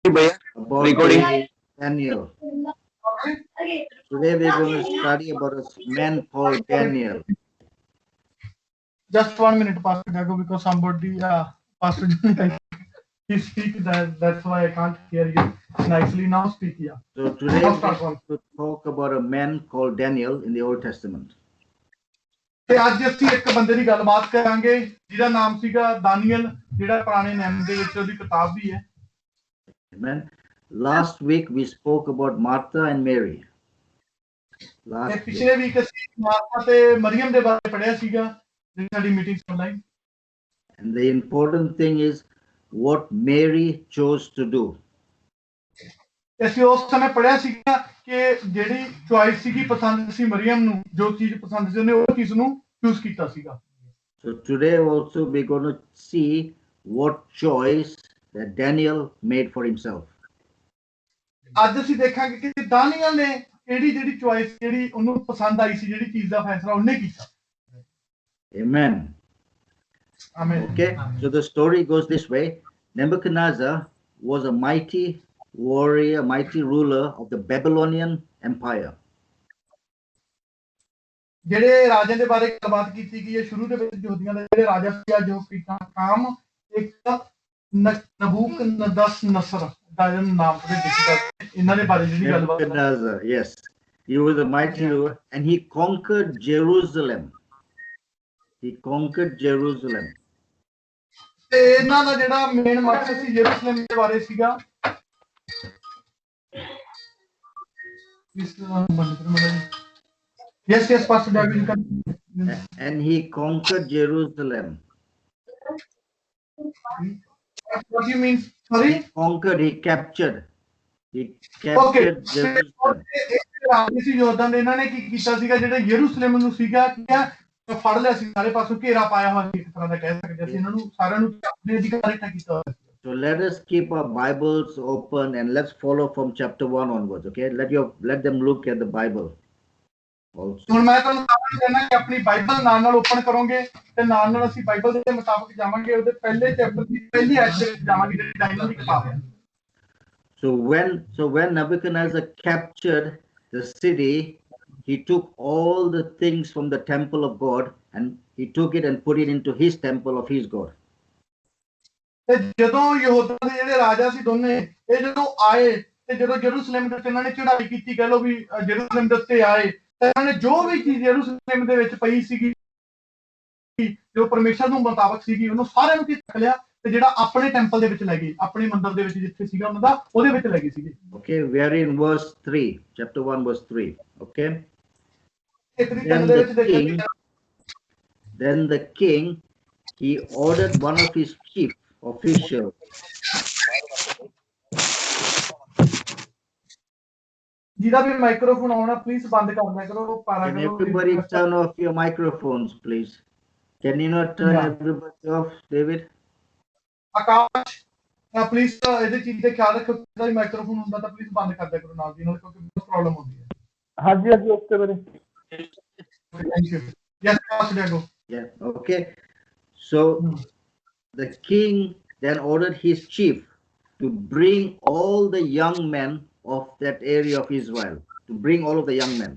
about the Daniel. Today we're going to study about a man called Daniel. Just 1 minute, Pastor Jago, because somebody, Pastor Johnny, he speak that's why I can't hear you nicely. Now speak here. So today we're going to talk about a man called Daniel in the Old Testament. ਤੇ ਅੱਜ ਅਸੀਂ ਇੱਕ ਬੰਦੇ ਦੀ ਗੱਲਬਾਤ ਕਰਾਂਗੇ ਜਿਹਦਾ ਨਾਮ ਸੀਗਾ ਦਾਨੀਅਲ, ਜਿਹੜਾ ਪੁਰਾਣੇ ਨਿਯਮ ਦੇ ਵਿੱਚ ਉਹਦੀ ਕਿਤਾਬ ਵੀ ਹੈ. Amen. Last week we spoke about Martha and Mary. ਤੇ ਪਿਛਲੇ ਵੀਕ ਅਸੀਂ ਮਾਰਥਾ ਤੇ ਮਰੀਅਮ ਦੇ ਬਾਰੇ ਪੜ੍ਹਿਆ ਸੀਗਾ ਜਿਹੜੀ ਸਾਡੀ ਮੀਟਿੰਗ ਚੱਲ ਰਹੀ. And the important thing is what Mary chose to do. ਅਸੀਂ ਉਸ ਸਮੇਂ ਪੜ੍ਹਿਆ ਸੀਗਾ ਕਿ ਜਿਹੜੀ ਚੁਆਇਸ ਸੀਗੀ ਪਸੰਦ ਸੀ ਮਰੀਅਮ ਨੂੰ, ਜੋ ਚੀਜ਼ ਪਸੰਦ ਸੀ ਉਹਨੇ ਉਹ ਚੀਜ਼ ਨੂੰ ਚੂਜ਼ ਕੀਤਾ ਸੀਗਾ. So today also we're going to see what choice that Daniel made for himself. ਅੱਜ ਅਸੀਂ ਦੇਖਾਂਗੇ ਕਿ ਦਾਨੀਅਲ ਨੇ ਜਿਹੜੀ ਚੁਆਇਸ ਜਿਹੜੀ ਉਹਨੂੰ ਪਸੰਦ ਆਈ ਸੀ, ਜਿਹੜੀ ਚੀਜ਼ ਦਾ ਫੈਸਲਾ ਉਹਨੇ ਕੀਤਾ. Amen. Amen. Okay, so the story goes this way. Nebuchadnezzar was a mighty warrior, mighty ruler of the Babylonian Empire. ਜਿਹੜੇ ਰਾਜੇ ਦੇ ਬਾਰੇ ਗੱਲਬਾਤ ਕੀਤੀ ਗਈ ਹੈ ਸ਼ੁਰੂ ਦੇ ਵਿੱਚ ਯਹੂਦੀਆਂ ਦੇ ਜਿਹੜੇ ਰਾਜਾ ਸੀਗਾ ਜੋ ਕਾਮ ਇੱਕ ਨਬੂਕਦਨਸਰ ਦਾ ਨਾਮ ਤੇ ਦਿੱਤਾ. ਇਹਨਾਂ ਦੇ ਬਾਰੇ ਜਿਹੜੀ ਗੱਲਬਾਤ Nebuchadnezzar, yes, he was a mighty ruler and he conquered Jerusalem. He conquered Jerusalem. ਤੇ ਇਹਨਾਂ ਦਾ ਜਿਹੜਾ ਮੇਨ ਮਕਸਦ ਸੀ ਯਰੂਸ਼ਲਮ ਦੇ ਬਾਰੇ ਸੀਗਾ. Yes, Pastor David, you can. And he conquered Jerusalem. What do you mean? Sorry? He conquered, he captured. He captured Jerusalem. ਇਸੇ ਯੋਧਾ ਨੇ ਇਹਨਾਂ ਨੇ ਕੀ ਕੀਤਾ ਸੀਗਾ, ਜਿਹੜੇ ਯਰੂਸ਼ਲਮ ਨੂੰ ਸੀਗਾ ਕਿ ਫੜ ਲਿਆ ਸੀ, ਸਾਰੇ ਪਾਸੋਂ ਘੇਰਾ ਪਾਇਆ ਹੋਇਆ ਸੀ, ਇੱਕ ਤਰ੍ਹਾਂ ਦਾ ਕਹਿ ਸਕਦੇ ਅਸੀਂ ਇਹਨਾਂ ਨੂੰ ਸਾਰਿਆਂ ਨੂੰ ਆਪਣੇ ਅਧਿਕਾਰ ਹੇਠ ਕੀਤਾ ਹੋਇਆ ਸੀ. So let us keep our Bibles open and let's follow from chapter 1 onwards. Okay, let them look at the Bible. ਹੁਣ ਮੈਂ ਤੁਹਾਨੂੰ ਕਹਿਣਾ ਕਿ ਆਪਣੀ ਬਾਈਬਲ ਨਾਲ ਓਪਨ ਕਰੋਗੇ ਤੇ ਨਾਲ ਅਸੀਂ ਬਾਈਬਲ ਦੇ ਮੁਤਾਬਕ ਜਾਵਾਂਗੇ, ਉਹਦੇ ਪਹਿਲੇ ਚੈਪਟਰ ਦੀ ਪਹਿਲੀ ਐਡ ਦੇ ਵਿੱਚ ਜਾਵਾਂਗੇ ਜਿਹੜੀ ਦਾਨੀਅਲ ਦੀ ਕਿਤਾਬ ਹੈ. So when Nebuchadnezzar captured the city, he took all the things from the temple of God and he took it and put it into his temple of his God. ਤੇ ਜਦੋਂ ਯਹੂਦਾ ਦੇ ਜਿਹੜੇ ਰਾਜਾ ਸੀ ਦੋਨੇ ਇਹ ਜਦੋਂ ਆਏ ਤੇ ਜਦੋਂ ਯਰੂਸ਼ਲਮ ਦੇ ਉੱਤੇ ਇਹਨਾਂ ਨੇ ਚੜ੍ਹਾਈ ਕੀਤੀ, ਕਹਿ ਲਓ ਵੀ ਯਰੂਸ਼ਲਮ ਦੇ ਉੱਤੇ ਆਏ ਤੇ ਇਹਨਾਂ ਨੇ ਜੋ ਵੀ ਚੀਜ਼ ਯਰੂਸ਼ਲਮ ਦੇ ਵਿੱਚ ਪਈ ਸੀਗੀ ਜੋ ਪਰਮੇਸ਼ਰ ਨੂੰ ਮੁਤਾਬਕ ਸੀਗੀ ਉਹਨੂੰ ਸਾਰਿਆਂ ਨੂੰ ਚੱਕ ਲਿਆ ਤੇ ਜਿਹੜਾ ਆਪਣੇ ਟੈਂਪਲ ਦੇ ਵਿੱਚ ਲੈ ਗਏ, ਆਪਣੇ ਮੰਦਿਰ ਦੇ ਵਿੱਚ ਜਿੱਥੇ ਸੀਗਾ ਉਹਨਾਂ ਦਾ ਉਹਦੇ ਵਿੱਚ ਲੈ ਗਏ ਸੀਗੇ. Okay, we are in verse 3, chapter 1 verse 3. Okay, then the king he ordered one of his chief officials. ਜਿਹਦਾ ਵੀ ਮਾਈਕ੍ਰੋਫੋਨ ਆਉਣਾ ਪਲੀਜ਼ ਬੰਦ ਕਰ ਦਿਆ ਕਰੋ. Can everybody turn off your microphones, please? Can you not turn everybody off, David? Akash please ਇਹਦੇ ਚੀਜ਼ ਦੇ ਖਿਆਲ ਰੱਖੋ, ਜਿਹਦਾ ਵੀ ਮਾਈਕ੍ਰੋਫੋਨ ਹੁੰਦਾ ਤਾਂ ਪਲੀਜ਼ ਬੰਦ ਕਰ ਦਿਆ ਕਰੋ ਨਾਲ ਦੀ ਨਾਲ, ਕਿਉਂਕਿ ਬਹੁਤ ਪ੍ਰੋਬਲਮ ਹੁੰਦੀ ਹੈ. ਹਾਂਜੀ ਹਾਂਜੀ ਓਕੇ ਵੀਰੇ, ਥੈਂਕ ਯੂ. ਯੈਸ ਪਾਸ ਲੈ ਗੋ. Yeah, okay. So the king then ordered his chief to bring all the young men of that area of Israel, to bring all of the young men.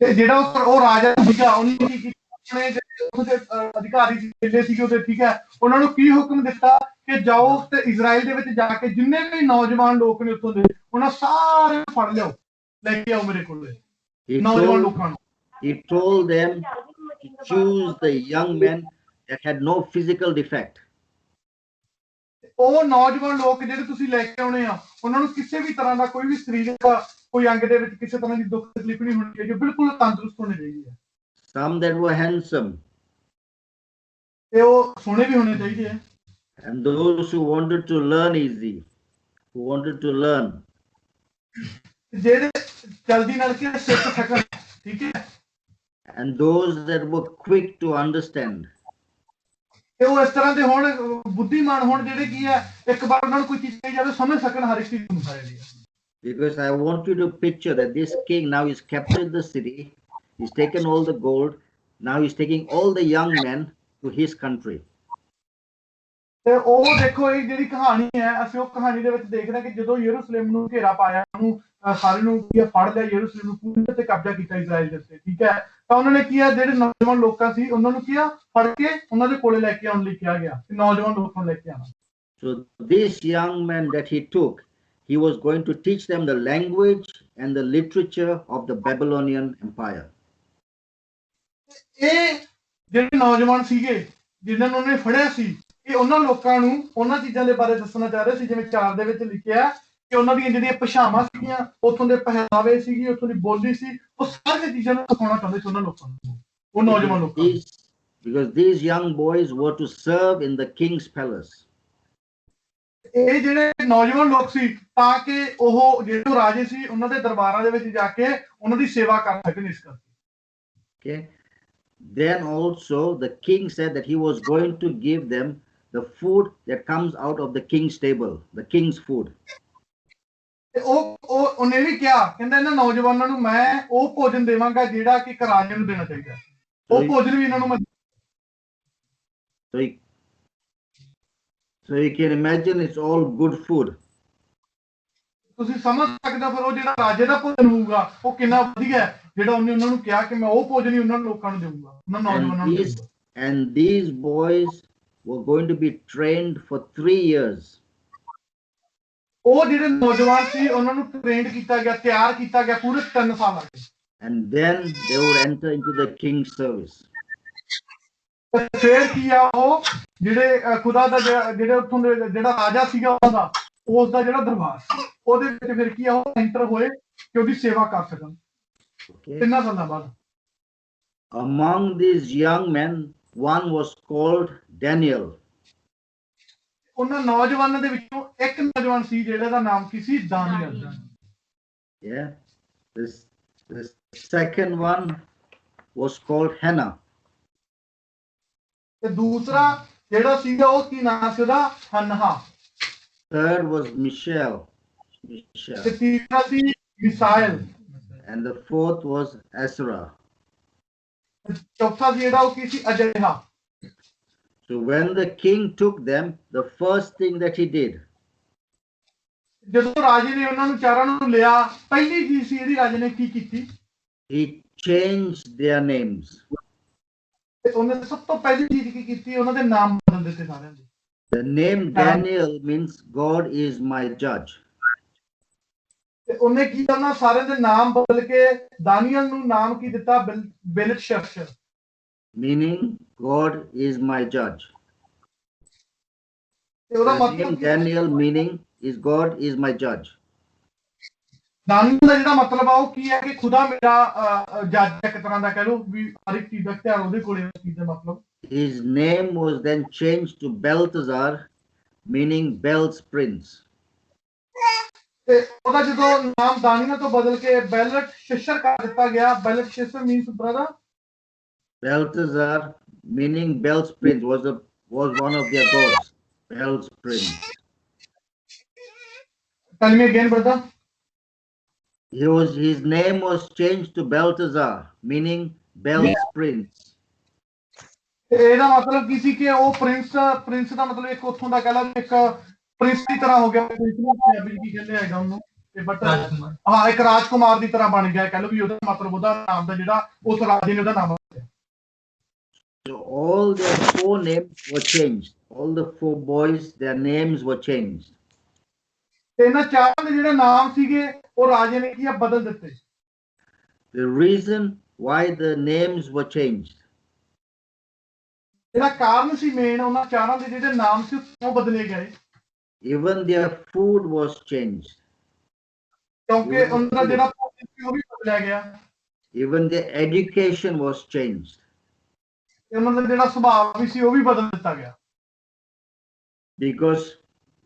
ਤੇ ਜਿਹੜਾ ਉਹ ਰਾਜਾ ਸੀਗਾ ਉਹਨੇ ਕੀ ਕੀਤਾ, ਆਪਣੇ ਜਿਹੜੇ ਅਧਿਕਾਰੀ ਸੀਗੇ ਉਹਦੇ, ਠੀਕ ਹੈ, ਉਹਨਾਂ ਨੂੰ ਕੀ ਹੁਕਮ ਦਿੱਤਾ ਕਿ ਜਾਓ ਤੇ ਇਜ਼ਰਾਈਲ ਦੇ ਵਿੱਚ ਜਾ ਕੇ ਜਿੰਨੇ ਵੀ ਨੌਜਵਾਨ ਲੋਕ ਨੇ ਉੱਥੋਂ ਦੇ ਉਹਨਾਂ ਸਾਰਿਆਂ ਨੂੰ ਫੜ ਲਿਓ, ਲੈ ਕੇ ਆਓ ਮੇਰੇ ਕੋਲ ਨੌਜਵਾਨ ਲੋਕਾਂ ਨੂੰ. He told them to choose the young men that had no physical defect. ਉਹ ਨੌਜਵਾਨ ਲੋਕ ਜਿਹੜੇ ਤੁਸੀਂ ਲੈ ਕੇ ਆਉਣੇ ਆ ਉਹਨਾਂ ਨੂੰ ਕਿਸੇ ਵੀ ਤਰ੍ਹਾਂ ਦਾ ਕੋਈ ਵੀ ਸਰੀਰਕ ਕੋਈ ਅੰਗ ਦੇ ਵਿੱਚ ਕਿਸੇ ਤਰ੍ਹਾਂ ਦੀ ਦੁੱਖ ਤਕਲੀਫ ਨਹੀਂ ਹੋਣੀ ਚਾਹੀਦੀ, ਬਿਲਕੁਲ ਤੰਦਰੁਸਤ ਹੋਣੇ ਚਾਹੀਦੇ ਆ. Some that were handsome. ਤੇ ਉਹ ਸੋਹਣੇ ਵੀ ਹੋਣੇ ਚਾਹੀਦੇ ਆ. And those who wanted to learn easy, who wanted to learn. ਜਿਹੜੇ ਜਲਦੀ ਨਾਲ ਕਿ ਸਿੱਖ ਸਕਣ, ਠੀਕ ਹੈ. And those that were quick to understand. ਤੇ ਉਹ ਇਸ ਤਰ੍ਹਾਂ ਦੇ ਹੋਣ, ਬੁੱਧੀਮਾਨ ਹੋਣ, ਜਿਹੜੇ ਕੀ ਹੈ ਇੱਕ ਵਾਰ ਉਹਨਾਂ ਨੂੰ ਕੋਈ ਚੀਜ਼ ਕਹੀ ਜਾਵੇ ਸਮਝ ਸਕਣ ਹਰ ਇੱਕ ਚੀਜ਼ ਨੂੰ ਸਾਰੇ ਦੀ. Because I want you to picture that this king now is captured the city, he's taken all the gold, now he's taking all the young men to his country. ਤੇ ਉਹ ਦੇਖੋ ਇਹ ਜਿਹੜੀ ਕਹਾਣੀ ਹੈ ਅਸੀਂ ਉਹ ਕਹਾਣੀ ਦੇ ਵਿੱਚ ਦੇਖਦੇ ਹਾਂ ਕਿ ਜਦੋਂ ਯਰੂਸ਼ਲਮ ਨੂੰ ਘੇਰਾ ਪਾਇਆ ਉਹਨੂੰ ਸਾਰੇ ਨੂੰ ਕੀ ਫੜ ਲਿਆ ਯਰੂਸ਼ਲਮ ਨੂੰ ਪੂਰੇ ਤੇ ਕਬਜ਼ਾ ਕੀਤਾ ਇਜ਼ਰਾਈਲ ਦੇ ਉੱਤੇ ਠੀਕ ਹੈ ਤਾਂ ਉਹਨਾਂ ਨੇ ਕੀ ਆ ਜਿਹੜੇ ਨੌਜਵਾਨ ਲੋਕਾਂ ਸੀ ਉਹਨਾਂ ਨੂੰ ਕੀ ਆ ਫੜ ਕੇ ਉਹਨਾਂ ਦੇ ਕੋਲੇ ਲੈ ਕੇ ਆਉਣ ਲਈ ਕਿਹਾ ਗਿਆ ਕਿ ਨੌਜਵਾਨ ਲੋਕਾਂ ਨੂੰ ਲੈ ਕੇ ਆਉਣਾ So this young man that he took, he was going to teach them the language and the literature of the Babylonian Empire. ਇਹ ਜਿਹੜੇ ਨੌਜਵਾਨ ਸੀਗੇ ਜਿਨ੍ਹਾਂ ਨੂੰ ਉਹਨੇ ਫੜਿਆ ਸੀ ਇਹ ਉਹਨਾਂ ਲੋਕਾਂ ਨੂੰ ਉਹਨਾਂ ਚੀਜ਼ਾਂ ਦੇ ਬਾਰੇ ਦੱਸਣਾ ਚਾਹ ਰਹੇ ਸੀ ਜਿਵੇਂ 4 ਦੇ ਵਿੱਚ ਲਿਖਿਆ ਕਿ ਉਹਨਾਂ ਦੀਆਂ ਜਿਹੜੀਆਂ ਭਾਸ਼ਾਵਾਂ ਸੀਗੀਆਂ ਉੱਥੋਂ ਦੇ ਪਹਿਰਾਵੇ ਸੀਗੀ ਉੱਥੋਂ ਦੀ ਬੋਲੀ ਸੀ ਉਹ ਸਾਰੀਆਂ ਚੀਜ਼ਾਂ ਨੂੰ ਸਿਖਾਉਣਾ ਚਾਹੁੰਦੇ ਸੀ ਉਹਨਾਂ ਲੋਕਾਂ ਨੂੰ ਉਹ ਨੌਜਵਾਨ ਲੋਕਾਂ ਨੂੰ Because these young boys were to serve in the king's palace. ਇਹ ਜਿਹੜੇ ਨੌਜਵਾਨ ਲੋਕ ਸੀ ਤਾਂ ਕਿ ਉਹ ਜਿਹੜੇ ਰਾਜੇ ਸੀ ਉਹਨਾਂ ਦੇ ਦਰਬਾਰਾਂ ਦੇ ਵਿੱਚ ਜਾ ਕੇ ਉਹਨਾਂ ਦੀ ਸੇਵਾ ਕਰ ਸਕਣ ਇਸ ਕਰਕੇ Okay. Then also the king said that he was going to give them the food that comes out of the king's table, the king's food. ਤੇ ਉਹਨੇ ਵੀ ਕਿਹਾ ਕਹਿੰਦਾ ਇਹਨਾਂ ਨੌਜਵਾਨਾਂ ਨੂੰ ਮੈਂ ਉਹ ਭੋਜਨ ਦੇਵਾਂਗਾ ਜਿਹੜਾ ਕਿ ਇੱਕ ਰਾਜੇ ਨੂੰ ਦੇਣਾ ਚਾਹੀਦਾ ਉਹ ਭੋਜਨ ਵੀ ਇਹਨਾਂ ਨੂੰ ਮੈਂ So you can imagine it's all good food. ਤੁਸੀਂ ਸਮਝ ਸਕਦੇ ਹੋ ਫਿਰ ਉਹ ਜਿਹੜਾ ਰਾਜੇ ਦਾ ਭੋਜਨ ਹੋਊਗਾ ਉਹ ਕਿੰਨਾ ਵਧੀਆ ਹੈ ਜਿਹੜਾ ਉਹਨੇ ਉਹਨਾਂ ਨੂੰ ਕਿਹਾ ਕਿ ਮੈਂ ਉਹ ਭੋਜਨ ਹੀ ਉਹਨਾਂ ਲੋਕਾਂ ਨੂੰ ਦੇਵਾਂਗਾ ਉਹਨਾਂ ਨੌਜਵਾਨਾਂ ਨੂੰ ਦੇਵਾਂਗਾ And these boys were going to be trained for 3 years. ਉਹ ਜਿਹੜੇ ਨੌਜਵਾਨ ਸੀ ਉਹਨਾਂ ਨੂੰ ਟ੍ਰੇਨਡ ਕੀਤਾ ਗਿਆ ਤਿਆਰ ਕੀਤਾ ਗਿਆ ਪੂਰੇ 3 ਸਾਲ ਲੱਗੇ And then they would enter into the king's service. ਫਿਰ ਕੀ ਆ ਉਹ ਜਿਹੜੇ ਖੁਦਾ ਦਾ ਜਿਹੜੇ ਉੱਥੋਂ ਦੇ ਜਿਹੜਾ ਰਾਜਾ ਸੀਗਾ ਉਹਦਾ ਉਸ ਦਾ ਜਿਹੜਾ ਦਰਬਾਰ ਸੀ ਉਹਦੇ ਵਿੱਚ ਫਿਰ ਕੀ ਆ ਉਹ ਐਂਟਰ ਹੋਏ ਕਿ ਉਹਦੀ ਸੇਵਾ ਕਰ ਸਕਣ 3 ਸਾਲਾਂ ਬਾਅਦ Among these young men, one was called Daniel. ਉਹਨਾਂ ਨੌਜਵਾਨਾਂ ਦੇ ਵਿੱਚੋਂ ਇੱਕ ਨੌਜਵਾਨ ਸੀ ਜਿਹੜਾ ਦਾ ਨਾਮ ਕੀ ਸੀ Daniel Yeah. The second one was called Hannah. ਤੇ ਦੂਸਰਾ ਜਿਹੜਾ ਸੀਗਾ ਉਹ ਕੀ ਨਾਮ ਸੀ ਉਹਦਾ ਹਨਹਾ Third was Mishael. ਤੇ ਤੀਸਰਾ ਸੀ missile And the fourth was Asherah. ਚੌਥਾ ਜਿਹੜਾ ਉਹ ਕੀ ਸੀ ਅਜੇਹਾ So when the king took them, the first thing that he did, ਜਦੋਂ ਰਾਜੇ ਨੇ ਉਹਨਾਂ ਨੂੰ ਚਾਰਾਂ ਨੂੰ ਲਿਆ ਪਹਿਲੀ ਚੀਜ਼ ਸੀ ਜਿਹੜੀ ਰਾਜੇ ਨੇ ਕੀ ਕੀਤੀ he changed their names. ਤੇ ਉਹਨੇ ਸਭ ਤੋਂ ਪਹਿਲੀ ਚੀਜ਼ ਕੀ ਕੀਤੀ ਉਹਨਾਂ ਦੇ ਨਾਮ ਬਦਲ ਦਿੱਤੇ ਸਾਰਿਆਂ ਦੇ The name Daniel means God is my judge. ਤੇ ਉਹਨੇ ਕੀ ਕਰਨਾ ਸਾਰਿਆਂ ਦੇ ਨਾਮ ਬਦਲ ਕੇ ਦਾਨੀਅਲ ਨੂੰ ਨਾਮ ਕੀ ਦਿੱਤਾ ਬੇਲਤਸ਼ੱਸਰ Meaning God is my judge. ਤੇ ਉਹਦਾ The name ਮਤਲਬ Daniel meaning is God is my judge. Daniel ਦਾ ਜਿਹੜਾ ਮਤਲਬ ਆ ਉਹ ਕੀ ਹੈ ਕਿ ਖੁਦਾ ਮੇਰਾ ਜੱਜ ਹੈ ਇੱਕ ਤਰ੍ਹਾਂ ਦਾ ਕਹਿ ਲਓ ਵੀ ਹਰ ਇੱਕ ਚੀਜ਼ ਦਾ ਧਿਆਨ ਉਹਦੇ ਕੋਲੇ ਉਸ ਚੀਜ਼ ਦਾ ਮਤਲਬ His name was then changed to Belteshazzar, meaning Bel's prince. ਤੇ ਉਹਦਾ ਜਦੋਂ ਨਾਮ ਦਾਨੀਅਲ ਤੋਂ ਬਦਲ ਕੇ ਬੇਲਤਸ਼ੱਸਰ ਕਰ ਦਿੱਤਾ ਗਿਆ Belteshazzar means brother Belteshazzar, meaning Bel's prince, was one of their gods. Bel's prince. Tell me again, brother. His name was changed to Belteshazzar, meaning Bel's prince. ਇਹਦਾ ਮਤਲਬ ਕੀ ਸੀ ਕਿ ਉਹ ਪ੍ਰਿੰਸ ਦਾ ਮਤਲਬ ਇੱਕ ਉੱਥੋਂ ਦਾ ਕਹਿ ਲਾ ਇੱਕ ਪ੍ਰਿੰਸ ਦੀ ਤਰ੍ਹਾਂ ਹੋ ਗਿਆ ਪ੍ਰਿੰਸ ਨੂੰ ਪੰਜਾਬੀ ਕੀ ਕਹਿੰਦੇ ਹੈਗਾ ਉਹਨੂੰ ਬਟ ਹਾਂ ਇੱਕ ਰਾਜਕੁਮਾਰ ਦੀ ਤਰ੍ਹਾਂ ਬਣ ਗਿਆ ਕਹਿ ਲਓ ਵੀ ਉਹਦਾ ਮਤਲਬ ਉਹਦਾ ਨਾਮ ਦਾ ਜਿਹੜਾ ਉਸ ਰਾਜੇ ਨੇ ਉਹਦਾ ਨਾਮ ਦਿੱਤਾ So all their 4 names were changed. All the 4 boys, their names were changed. ਤੇ ਇਹਨਾਂ ਚਾਰਾਂ ਦੇ ਜਿਹੜੇ ਨਾਮ ਸੀਗੇ ਉਹ ਰਾਜੇ ਨੇ ਕੀ ਬਦਲ ਦਿੱਤੇ The reason why the names were changed, ਇਹਦਾ ਕਾਰਨ ਸੀ ਮੇਨ ਉਹਨਾਂ ਚਾਰਾਂ ਦੇ ਜਿਹੜੇ ਨਾਮ ਸੀ ਉਹ ਕਿਉਂ ਬਦਲੇ ਗਏ even their food was changed. ਕਿਉਂਕਿ ਉਹਨਾਂ ਦਾ ਜਿਹੜਾ ਭੋਜਨ ਸੀ ਉਹ ਵੀ ਬਦਲਿਆ ਗਿਆ Even their education was changed. ਤੇ ਉਹਨਾਂ ਦਾ ਜਿਹੜਾ ਸੁਭਾਅ ਵੀ ਸੀ ਉਹ ਵੀ ਬਦਲ ਦਿੱਤਾ ਗਿਆ Because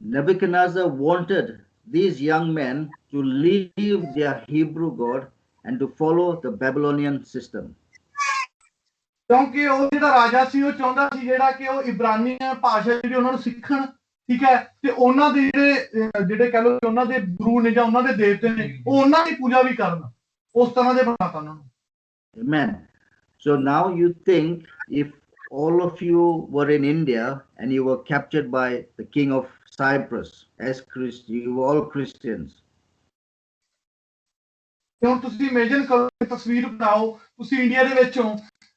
Nebuchadnezzar wanted these young men to leave their Hebrew God and to follow the Babylonian system. ਕਿਉਂਕਿ ਉਹ ਜਿਹੜਾ ਰਾਜਾ ਸੀ ਉਹ ਚਾਹੁੰਦਾ ਸੀ ਜਿਹੜਾ ਕਿ ਉਹ ਇਬਰਾਨੀ ਭਾਸ਼ਾ ਜਿਹੜੀ ਉਹਨਾਂ ਨੂੰ ਸਿੱਖਣ ਠੀਕ ਹੈ ਤੇ ਉਹਨਾਂ ਦੇ ਜਿਹੜੇ ਕਹਿ ਲਓ ਉਹਨਾਂ ਦੇ ਗੁਰੂ ਨੇ ਜਾਂ ਉਹਨਾਂ ਦੇ ਦੇਵਤੇ ਨੇ ਉਹ ਉਹਨਾਂ ਦੀ ਪੂਜਾ ਵੀ ਕਰਨ ਉਸ ਤਰ੍ਹਾਂ ਦੇ ਬਣਾਤਾ ਉਹਨਾਂ ਨੂੰ Amen. So now you think if all of you were in India and you were captured by the king of Cyprus as you were all Christians. ਤੇ ਹੁਣ ਤੁਸੀਂ ਇਮੇਜਿਨ ਕਰੋ, ਤਸਵੀਰ ਬਣਾਓ, ਤੁਸੀਂ ਇੰਡੀਆ ਦੇ ਵਿੱਚ ਹੋ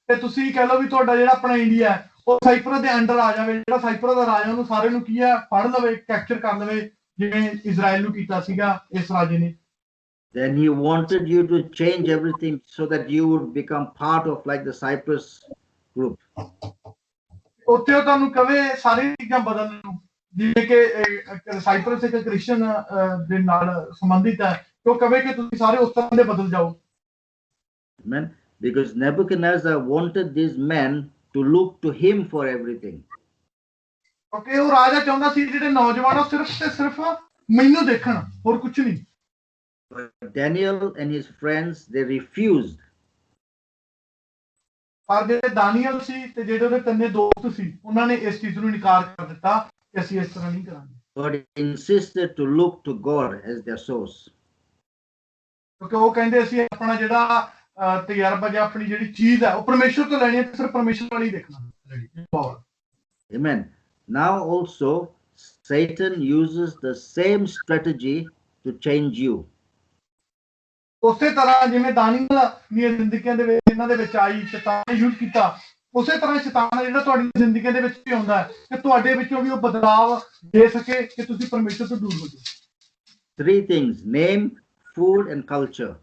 ਤੇ ਤੁਸੀਂ ਕਹਿ ਲਓ ਵੀ ਤੁਹਾਡਾ ਜਿਹੜਾ ਆਪਣਾ ਇੰਡੀਆ ਹੈ ਉਹ ਸਾਈਪਰਸ ਦੇ ਅੰਡਰ ਆ ਜਾਵੇ, ਜਿਹੜਾ ਸਾਈਪਰਸ ਦਾ ਰਾਜਾ ਉਹਨੂੰ ਸਾਰੇ ਨੂੰ ਕੀ ਹੈ ਫੜ ਲਵੇ, ਕੈਪਚਰ ਕਰ ਲਵੇ, ਜਿਵੇਂ ਇਜ਼ਰਾਈਲ ਨੂੰ ਕੀਤਾ ਸੀਗਾ ਇਸ ਰਾਜੇ ਨੇ। Then he wanted you to change everything so that you would become part of like the Cyprus group. ਉੱਥੇ ਉਹ ਤੁਹਾਨੂੰ ਕਵੇ ਸਾਰੀ ਚੀਜ਼ਾਂ ਬਦਲਣ ਨੂੰ, ਜਿਵੇਂ ਕਿ ਸਾਈਪਰਸ ਇੱਕ ਕ੍ਰਿਸਚਨ ਦੇ ਨਾਲ ਸੰਬੰਧਿਤ ਹੈ, ਤੇ ਉਹ ਕਵੇ ਕਿ ਤੁਸੀਂ ਸਾਰੇ ਉਸ ਤਰ੍ਹਾਂ ਦੇ ਬਦਲ ਜਾਓ। Amen. Because Nebuchadnezzar wanted these men to look to him for everything. ਕਿਉਂਕਿ ਉਹ ਰਾਜਾ ਚਾਹੁੰਦਾ ਸੀ ਜਿਹੜੇ ਨੌਜਵਾਨ ਉਹ ਸਿਰਫ ਤੇ ਸਿਰਫ ਮੈਨੂੰ ਦੇਖਣ, ਹੋਰ ਕੁਝ ਨਹੀਂ। But Daniel and his friends, they refused. ਪਰ ਜਿਹੜੇ ਦਾਨੀਅਲ ਸੀ ਤੇ ਜਿਹੜੇ ਉਹਦੇ ਤਿੰਨੇ ਦੋਸਤ ਸੀ ਉਹਨਾਂ ਨੇ ਇਸ ਚੀਜ਼ ਨੂੰ ਇਨਕਾਰ ਕਰ ਦਿੱਤਾ ਕਿ ਅਸੀਂ ਇਸ ਤਰ੍ਹਾਂ ਨਹੀਂ ਕਰਾਂਗੇ। But insisted to look to God as their source. ਕਿਉਂਕਿ ਉਹ ਕਹਿੰਦੇ ਅਸੀਂ ਆਪਣਾ ਜਿਹੜਾ ਤਜਰਬਾ ਜਾਂ ਆਪਣੀ ਜਿਹੜੀ ਚੀਜ਼ ਹੈ ਉਹ ਪਰਮੇਸ਼ਰ ਤੋਂ ਲੈਣੀ ਹੈ, ਤੇ ਸਿਰਫ ਪਰਮੇਸ਼ਰ ਵਾਲੀ ਹੀ ਦੇਖਣਾ। Amen. Now also Satan uses the same strategy to change you. ਉਸੇ ਤਰ੍ਹਾਂ ਜਿਵੇਂ ਦਾਨੀਅਲ ਦੀਆਂ ਜ਼ਿੰਦਗੀਆਂ ਦੇ ਵਿੱਚ ਇਹਨਾਂ ਦੇ ਵਿੱਚ ਆਈ, ਸ਼ੈਤਾਨ ਨੇ ਯੂਜ਼ ਕੀਤਾ, ਉਸੇ ਤਰ੍ਹਾਂ ਸ਼ੈਤਾਨ ਜਿਹੜਾ ਤੁਹਾਡੀ ਜ਼ਿੰਦਗੀ ਦੇ ਵਿੱਚ ਵੀ ਆਉਂਦਾ ਹੈ ਕਿ ਤੁਹਾਡੇ ਵਿੱਚੋਂ ਵੀ ਉਹ ਬਦਲਾਵ ਦੇ ਸਕੇ ਕਿ ਤੁਸੀਂ ਪਰਮੇਸ਼ਰ ਤੋਂ ਦੂਰ ਹੋ ਜਾਓ। Three things: name, food and culture.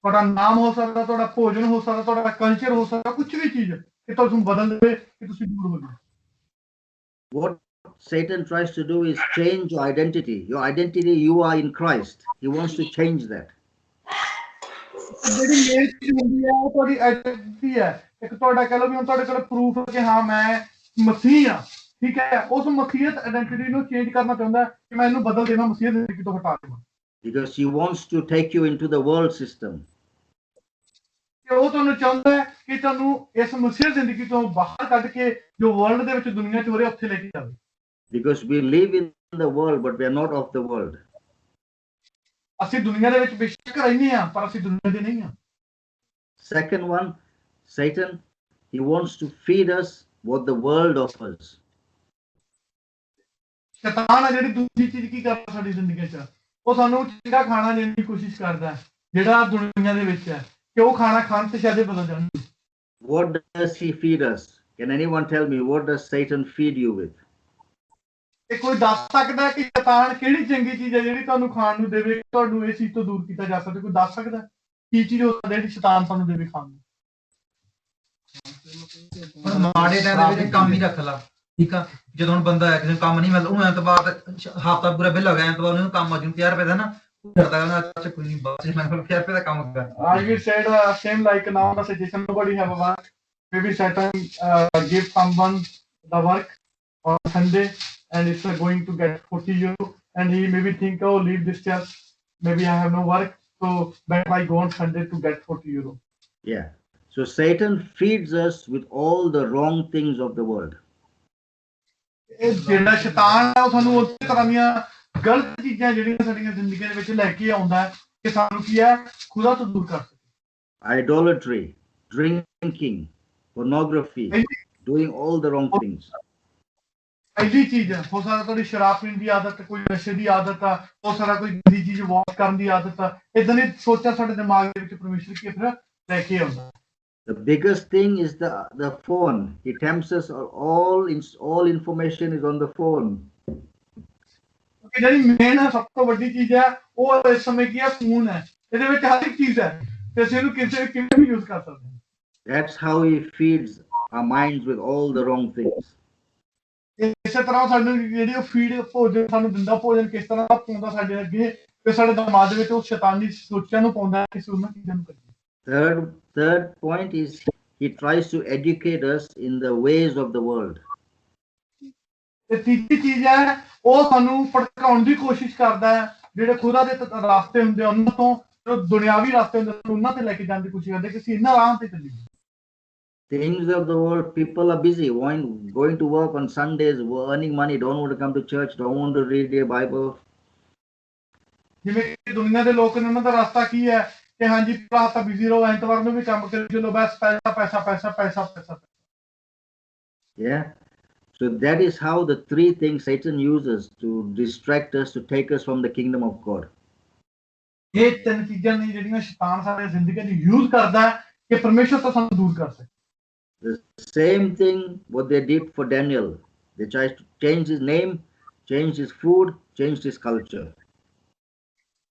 ਤੁਹਾਡਾ ਨਾਮ ਹੋ ਸਕਦਾ, ਤੁਹਾਡਾ ਭੋਜਨ ਹੋ ਸਕਦਾ, ਤੁਹਾਡਾ ਕਲਚਰ ਹੋ ਸਕਦਾ, ਕੁਝ ਵੀ ਚੀਜ਼ ਕਿ ਤੁਹਾਨੂੰ ਬਦਲ ਦੇਵੇ ਕਿ ਤੁਸੀਂ ਦੂਰ ਹੋ ਜਾਓ। What Satan tries to do is change your identity. Your identity, you are in Christ. He wants to change that. ਜਿਹੜੀ ਮੇਨ ਚੀਜ਼ ਹੁੰਦੀ ਹੈ ਉਹ ਤੁਹਾਡੀ ਆਇਡੈਂਟੀ ਹੈ। ਇੱਕ ਤੁਹਾਡਾ ਕਹਿ ਲਓ ਵੀ ਹੁਣ ਤੁਹਾਡੇ ਕੋਲ ਪ੍ਰੂਫ ਹੈ ਕਿ ਹਾਂ ਮੈਂ ਮਸੀਹ ਹਾਂ, ਠੀਕ ਹੈ, ਉਸ ਮਸੀਹਤ ਆਇਡੈਂਟੀ ਨੂੰ ਚੇਂਜ ਕਰਨਾ ਚਾਹੁੰਦਾ ਕਿ ਮੈਂ ਇਹਨੂੰ ਬਦਲ ਦੇਵਾਂ, ਮਸੀਹਤ ਜ਼ਿੰਦਗੀ ਤੋਂ ਹਟਾ ਦੇਵਾਂ। Because he wants to take you into the world system. ਕਿ ਉਹ ਤੁਹਾਨੂੰ ਚਾਹੁੰਦਾ ਹੈ ਕਿ ਤੁਹਾਨੂੰ ਇਸ ਮਸੀਹਤ ਜ਼ਿੰਦਗੀ ਤੋਂ ਬਾਹਰ ਕੱਢ ਕੇ ਜੋ ਵਰਲਡ ਦੇ ਵਿੱਚ ਦੁਨੀਆ 'ਚ ਹੋ ਰਿਹਾ ਉੱਥੇ ਲੈ ਕੇ ਜਾਵੇ। Because we live in the world, but we are not of the world. ਅਸੀਂ ਦੁਨੀਆ ਦੇ ਵਿੱਚ ਬੇਸ਼ੱਕ ਰਹਿੰਦੇ ਹਾਂ ਪਰ ਅਸੀਂ ਦੁਨੀਆ ਦੇ ਨਹੀਂ ਹਾਂ। Second one, Satan, he wants to feed us what the world offers. ਸ਼ੈਤਾਨ ਆ ਜਿਹੜੀ ਦੂਜੀ ਚੀਜ਼ ਕੀ ਕਰਦਾ ਸਾਡੀ ਜ਼ਿੰਦਗੀ 'ਚ, ਉਹ ਸਾਨੂੰ ਚੰਗਾ ਖਾਣਾ ਦੇਣ ਦੀ ਕੋਸ਼ਿਸ਼ ਕਰਦਾ ਹੈ ਜਿਹੜਾ ਦੁਨੀਆ ਦੇ ਵਿੱਚ ਹੈ, ਕਿ ਉਹ ਖਾਣਾ ਖਾਣ ਤੇ ਸ਼ਾਇਦ ਬਦਲ ਜਾਣਗੇ। What does he feed us? Can anyone tell me what does Satan feed you with? ਇਹ ਕੋਈ ਦੱਸ ਸਕਦਾ ਕਿ ਸ਼ੈਤਾਨ ਕਿਹੜੀ ਚੰਗੀ ਚੀਜ਼ ਹੈ ਜਿਹੜੀ ਤੁਹਾਨੂੰ ਖਾਣ ਨੂੰ ਦੇਵੇ, ਤੁਹਾਨੂੰ ਇਸ ਚੀਜ਼ ਤੋਂ ਦੂਰ ਕੀਤਾ ਜਾ ਸਕੇ? ਕੋਈ ਦੱਸ ਸਕਦਾ ਕੀ ਚੀਜ਼ ਹੋ ਸਕਦੀ ਜਿਹੜੀ ਸ਼ੈਤਾਨ ਤੁਹਾਨੂੰ ਦੇਵੇ ਖਾਣ ਨੂੰ? ਮਾੜੇ ਟਾਈਮ ਦੇ ਵਿੱਚ ਕੰਮ ਹੀ ਰੱਖ ਲਾ, ਠੀਕ ਆ। ਜਦੋਂ ਹੁਣ ਬੰਦਾ ਕਿਸੇ ਨੂੰ ਕੰਮ ਨਹੀਂ ਮਿਲਦਾ, ਉਹਨੂੰ ਐਤਵਾਰ ਹਫ਼ਤਾ ਪੂਰਾ ਬਿੱਲ ਹੋ ਗਿਆ, ਐਤਵਾਰ ਉਹਨੂੰ ਕੰਮ ਆ ਜੂ 50 ਰੁਪਏ ਦਾ ਨਾ, ਕਰਦਾ ਕਹਿੰਦਾ ਕੋਈ ਨਹੀਂ ਬਸ ਮੈਂ 50 ਰੁਪਏ ਦਾ ਕੰਮ ਕਰ। I will said same like now the suggestion nobody have a work. Maybe Satan give someone the work on Sunday and it's going to get 40 euro and he maybe think, oh, leave this church, maybe I have no work, so better I go on Sunday to get 40 euro. Yeah. So Satan feeds us with all the wrong things of the world. ਇਹ ਜਿਹੜਾ ਸ਼ੈਤਾਨ ਹੈ ਉਹ ਸਾਨੂੰ ਉਸੇ ਤਰ੍ਹਾਂ ਦੀਆਂ ਗਲਤ ਚੀਜ਼ਾਂ ਜਿਹੜੀਆਂ ਸਾਡੀਆਂ ਜ਼ਿੰਦਗੀ ਦੇ ਵਿੱਚ ਲੈ ਕੇ ਆਉਂਦਾ ਹੈ ਕਿ ਸਾਨੂੰ ਕੀ ਹੈ ਖੁਦਾ ਤੋਂ ਦੂਰ ਕਰ ਸਕੇ। Idolatry, drinking, pornography, doing all the wrong things. ਪਹਿਲੀ ਚੀਜ਼ ਹੋ ਸਕਦਾ ਤੁਹਾਡੀ ਸ਼ਰਾਬ ਪੀਣ ਦੀ ਆਦਤ, ਕੋਈ ਨਸ਼ੇ ਦੀ ਆਦਤ ਆ, ਹੋ ਸਕਦਾ ਕੋਈ ਗੰਦੀ ਚੀਜ਼ ਵਾਸ਼ ਕਰਨ ਦੀ ਆਦਤ ਆ। ਇਦਾਂ ਦੀ ਸੋਚਾਂ ਸਾਡੇ ਦਿਮਾਗ ਦੇ ਵਿੱਚ ਪਰਮੇਸ਼ਰ ਕੀ ਫਿਰ ਲੈ ਕੇ ਆਉਂਦਾ। The biggest thing is the phone. He tempts us. All information is on the phone. ਕਿ ਜਿਹੜੀ ਮੇਨ ਹੈ ਸਭ ਤੋਂ ਵੱਡੀ ਚੀਜ਼ ਹੈ ਉਹ ਇਸ ਸਮੇਂ ਕੀ ਹੈ ਫੋਨ ਹੈ, ਇਹਦੇ ਵਿੱਚ ਹਰ ਇੱਕ ਚੀਜ਼ ਹੈ ਤੇ ਅਸੀਂ ਇਹਨੂੰ ਕਿਵੇਂ ਵੀ ਯੂਜ਼ ਕਰ ਸਕਦੇ ਹਾਂ। That's how he feeds our minds with all the wrong things. ਇਸੇ ਤਰ੍ਹਾਂ ਸਾਨੂੰ ਜਿਹੜੀ ਉਹ ਫੀਡ ਭੋਜਨ ਸਾਨੂੰ ਦਿੰਦਾ, ਭੋਜਨ ਕਿਸ ਤਰ੍ਹਾਂ ਦਾ ਪਾਉਂਦਾ ਸਾਡੇ ਅੱਗੇ, ਤੇ ਸਾਡੇ ਦਿਮਾਗ ਦੇ ਵਿੱਚ ਉਹ ਸ਼ੈਤਾਨੀ ਸੋਚਾਂ ਨੂੰ ਪਾਉਂਦਾ ਕਿ ਅਸੀਂ ਉਹਨਾਂ ਚੀਜ਼ਾਂ ਨੂੰ ਕਰੀਏ। Third point is he tries to educate us in the ways of the world. ਤੇ ਤੀਜੀ ਚੀਜ਼ ਹੈ ਉਹ ਸਾਨੂੰ ਭਟਕਾਉਣ ਦੀ ਕੋਸ਼ਿਸ਼ ਕਰਦਾ ਹੈ, ਜਿਹੜੇ ਖੁਦਾ ਦੇ ਰਾਸਤੇ ਹੁੰਦੇ ਆ ਉਹਨਾਂ ਤੋਂ, ਜੋ ਦੁਨਿਆਵੀ ਰਾਸਤੇ ਹੁੰਦੇ ਉਹਨਾਂ ਤੇ ਲੈ ਕੇ ਜਾਣ ਦੀ ਕੋਸ਼ਿਸ਼ ਕਰਦੇ ਕਿ ਅਸੀਂ ਇਹਨਾਂ ਰਾਹਾਂ ਤੇ ਚੱਲੀਏ। Things of the world, people are busy, going to work on Sundays, earning money, don't want to come to church, don't want to read their Bible. ਜਿਵੇਂ ਕਿ ਦੁਨੀਆ ਦੇ ਲੋਕ ਨੇ ਉਹਨਾਂ ਦਾ ਰਸਤਾ ਕੀ ਹੈ ਕਿ ਹਾਂਜੀ ਭਰਾ ਤਾਂ ਬਿਜ਼ੀ ਰਹੋ, ਐਤਵਾਰ ਨੂੰ ਵੀ ਕੰਮ ਕਰੀ ਚਲੋ, ਬਸ ਪੈਸਾ ਪੈਸਾ ਪੈਸਾ ਪੈਸਾ ਪੈਸਾ। Yeah. So that is how the three things Satan uses to distract us, to take us from the kingdom of God. ਇਹ ਤਿੰਨ ਚੀਜ਼ਾਂ ਨੇ ਜਿਹੜੀਆਂ ਸ਼ੈਤਾਨ ਸਾਡੇ ਜ਼ਿੰਦਗੀ 'ਚ ਯੂਜ਼ ਕਰਦਾ ਹੈ ਕਿ ਪਰਮੇਸ਼ਰ ਤੋਂ ਸਾਨੂੰ ਦੂਰ ਕਰ ਸਕੇ। The same thing what they did for Daniel. They tried to change his name, changed his food, changed his culture.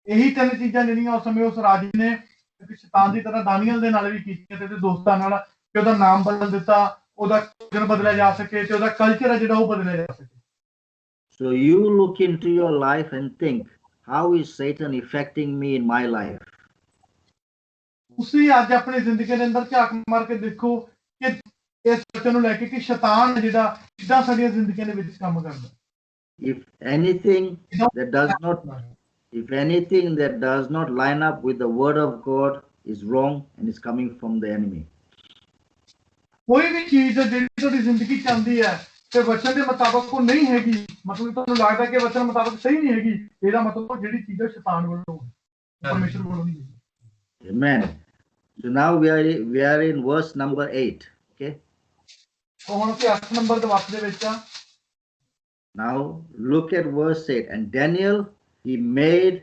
ਇਹੀ ਤਿੰਨ ਚੀਜ਼ਾਂ ਜਿਹੜੀਆਂ ਉਸ ਸਮੇਂ ਉਸ ਰਾਜੇ ਨੇ ਇੱਕ ਸ਼ੈਤਾਨ ਦੀ ਤਰ੍ਹਾਂ ਦਾਨੀਅਲ ਦੇ ਨਾਲ ਵੀ ਕੀਤੀਆਂ ਤੇ ਉਹਦੇ ਦੋਸਤਾਂ ਨਾਲ, ਕਿ ਉਹਦਾ ਨਾਮ ਬਦਲ ਦਿੱਤਾ, ਉਹਦਾ ਭੋਜਨ ਬਦਲਿਆ ਜਾ ਸਕੇ ਤੇ ਉਹਦਾ ਕਲਚਰ ਹੈ ਜਿਹੜਾ ਉਹ ਬਦਲਿਆ ਜਾ ਸਕੇ। So you look into your life and think, how is Satan affecting me in my life? ਤੁਸੀਂ ਅੱਜ ਆਪਣੀ ਜ਼ਿੰਦਗੀ ਦੇ ਅੰਦਰ ਝਾਕ ਮਾਰ ਕੇ ਦੇਖੋ ਕਿ ਇਸ ਬੱਚੇ ਨੂੰ ਲੈ ਕੇ ਕਿ ਸ਼ੈਤਾਨ ਜਿਹੜਾ ਕਿੱਦਾਂ ਸਾਡੀਆਂ ਜ਼ਿੰਦਗੀਆਂ ਦੇ ਵਿੱਚ ਕੰਮ ਕਰਦਾ। If anything that does not line up with the word of God is wrong and is coming from the enemy. ਕੋਈ ਵੀ ਚੀਜ਼ ਜਿਹੜੀ ਤੁਹਾਡੀ ਜ਼ਿੰਦਗੀ ਚ ਆਉਂਦੀ ਹੈ ਤੇ ਵਚਨ ਦੇ ਮੁਤਾਬਕ ਉਹ ਨਹੀਂ ਹੈਗੀ, ਮਤਲਬ ਤੁਹਾਨੂੰ ਲੱਗਦਾ ਕਿ ਵਚਨ ਮੁਤਾਬਕ ਸਹੀ ਨਹੀਂ ਹੈਗੀ, ਇਹਦਾ ਮਤਲਬ ਉਹ ਜਿਹੜੀ ਚੀਜ਼ ਹੈ ਸ਼ੈਤਾਨ ਵੱਲੋਂ ਹੈ, ਪਰਮੇਸ਼ਰ ਵੱਲੋਂ ਨਹੀਂ ਹੈ। Amen. So now we are in verse number 8. Okay. ਹੁਣ ਅਸੀਂ 8 ਨੰਬਰ ਦੇ ਵਾਕ ਦੇ ਵਿੱਚ ਆ। Now look at verse 8. And Daniel, he made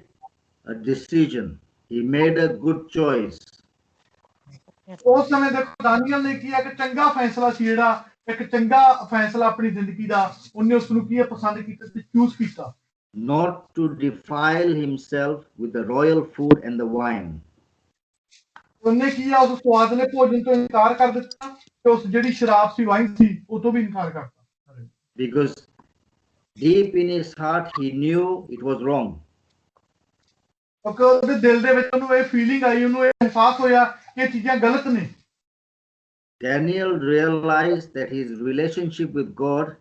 a decision. He made a good choice. ਉਸ ਸਮੇਂ ਦੇਖੋ ਦਾਨੀਅਲ ਨੇ ਕੀ ਹੈ ਕਿ ਚੰਗਾ ਫੈਸਲਾ ਸੀ, ਜਿਹੜਾ ਇੱਕ ਚੰਗਾ ਫੈਸਲਾ ਆਪਣੀ ਜ਼ਿੰਦਗੀ ਦਾ ਉਹਨੇ ਉਸ ਨੂੰ ਕੀ ਹੈ ਪਸੰਦ ਕੀਤਾ ਤੇ ਚੂਜ਼ ਕੀਤਾ। Not to defile himself with the royal food and the wine. ਉਹਨੇ ਕੀ ਆ ਉਸ ਸਵਾਦਲੇ ਭੋਜਨ ਤੋਂ ਇਨਕਾਰ ਕਰ ਦਿੱਤਾ ਤੇ ਉਸ ਜਿਹੜੀ ਸ਼ਰਾਬ ਸੀ, ਵਾਈਨ ਸੀ, ਉਹ ਤੋਂ ਵੀ ਇਨਕਾਰ ਕਰਤਾ। Because deep in his heart he knew it was wrong. ਕਿਉਂਕਿ ਉਹਦੇ ਦਿਲ ਦੇ ਵਿੱਚ ਉਹਨੂੰ ਇਹ ਫੀਲਿੰਗ ਆਈ, ਉਹਨੂੰ ਇਹ ਅਹਿਸਾਸ ਹੋਇਆ ਕਿ ਇਹ ਚੀਜ਼ਾਂ ਗਲਤ ਨੇ। Daniel realized that his relationship with God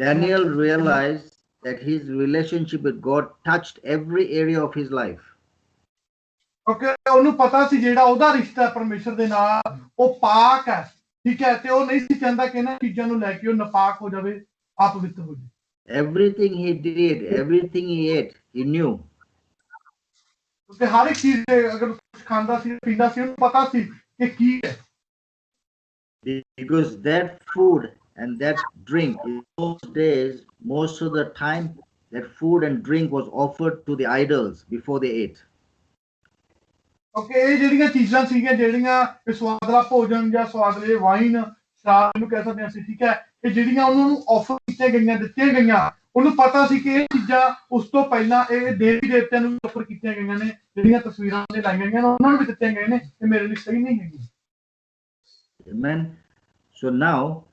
Daniel realized that his relationship with God touched every area of his life. ਕਿਉਂਕਿ ਉਹਨੂੰ ਪਤਾ ਸੀ ਜਿਹੜਾ ਉਹਦਾ ਰਿਸ਼ਤਾ ਪਰਮੇਸ਼ਰ ਦੇ ਨਾਲ ਉਹ ਪਾਕ ਹੈ, ਠੀਕ ਹੈ, ਤੇ ਉਹ ਨਹੀਂ ਸੀ ਚਾਹੁੰਦਾ ਕਿ ਇਹਨਾਂ ਚੀਜ਼ਾਂ ਨੂੰ ਲੈ ਕੇ ਉਹ ਨਾਪਾਕ ਹੋ ਜਾਵੇ, ਅਪਵਿੱਤਰ ਹੋ ਜਾਵੇ। Everything he did, everything he ate, he knew. ਕਿਉਂਕਿ ਹਰ ਇੱਕ ਚੀਜ਼ ਅਗਰ ਕੁਝ ਖਾਂਦਾ ਸੀ ਪੀਂਦਾ ਸੀ ਉਹਨੂੰ ਪਤਾ ਸੀ ਕਿ ਕੀ ਹੈ। Because that food and that drink, in those days, most of the time, that food and drink was offered to the idols before they ate. ਕਿਉਂਕਿ ਇਹ ਜਿਹੜੀਆਂ ਚੀਜ਼ਾਂ ਸੀਗੀਆਂ, ਜਿਹੜੀਆਂ ਸਵਾਦਲਾ ਭੋਜਨ ਜਾਂ ਸਵਾਦਲੇ ਵਾਈਨ, ਸ਼ਰਾਬ ਨੂੰ ਕਹਿ ਸਕਦੇ ਹਾਂ ਅਸੀਂ, ਠੀਕ ਹੈ, ਇਹ ਜਿਹੜੀਆਂ ਉਹਨਾਂ ਨੂੰ ਆਫਰ ਕੀਤੀਆਂ ਗਈਆਂ, ਦਿੱਤੀਆਂ ਗਈਆਂ, ਉਹਨੂੰ ਪਤਾ ਸੀ ਕਿ ਇਹ ਚੀਜ਼ਾਂ ਉਸ ਤੋਂ ਪਹਿਲਾਂ ਇਹ ਦੇਵੀ ਦੇਵਤਿਆਂ ਨੂੰ ਆਫਰ ਕੀਤੀਆਂ ਗਈਆਂ ਨੇ, ਜਿਹੜੀਆਂ ਤਸਵੀਰਾਂ ਤੇ ਲਾਈਆਂ ਗਈਆਂ ਉਹਨਾਂ ਨੂੰ ਵੀ ਦਿੱਤੀਆਂ ਗਈਆਂ ਨੇ, ਇਹ ਮੇਰੇ ਲਈ ਸਹੀ ਨਹੀਂ ਹੈਗੀ। Amen. So now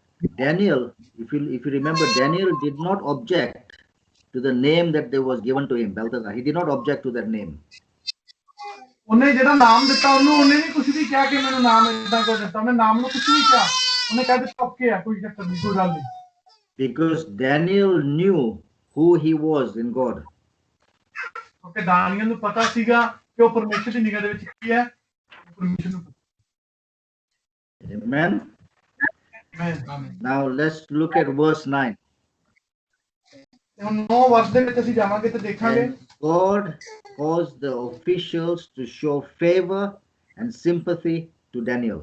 Daniel, if you remember, Daniel did not object to the name that was given to him, Belteshazzar. He did not object to that name. ਉਹਨੇ ਜਿਹੜਾ ਨਾਮ ਦਿੱਤਾ ਉਹਨੇ ਨਹੀਂ ਕੁਝ ਵੀ ਕਿਹਾ ਕਿ ਮੈਨੂੰ ਨਾਮ ਇਦਾਂ ਕਰ ਦਿੱਤਾ, ਉਹਨੇ ਨਾਮ ਨੂੰ ਕੁਝ ਨਹੀਂ ਕਿਹਾ, ਉਹਨੇ ਕਹਿ ਦਿੱਤਾ ਓਕੇ ਆ, ਕੋਈ ਚੱਕਰ ਨਹੀਂ, ਕੋਈ ਗੱਲ ਨਹੀਂ। Because Daniel knew who he was in God. ਕਿਉਂਕਿ ਦਾਨੀਅਲ ਨੂੰ ਪਤਾ ਸੀਗਾ ਕਿ ਉਹ ਪਰਮੇਸ਼ਰ ਦੀ ਨਿਗਾਹ ਦੇ ਵਿੱਚ ਕੀ ਹੈ, ਪਰਮੇਸ਼ਰ ਨੂੰ। Amen. Now let's look at verse 9. ਹੁਣ 9 ਵਰਸ ਦੇ ਵਿੱਚ ਅਸੀਂ ਜਾਵਾਂਗੇ ਤੇ ਦੇਖਾਂਗੇ। And God caused the officials to show favor and sympathy to Daniel.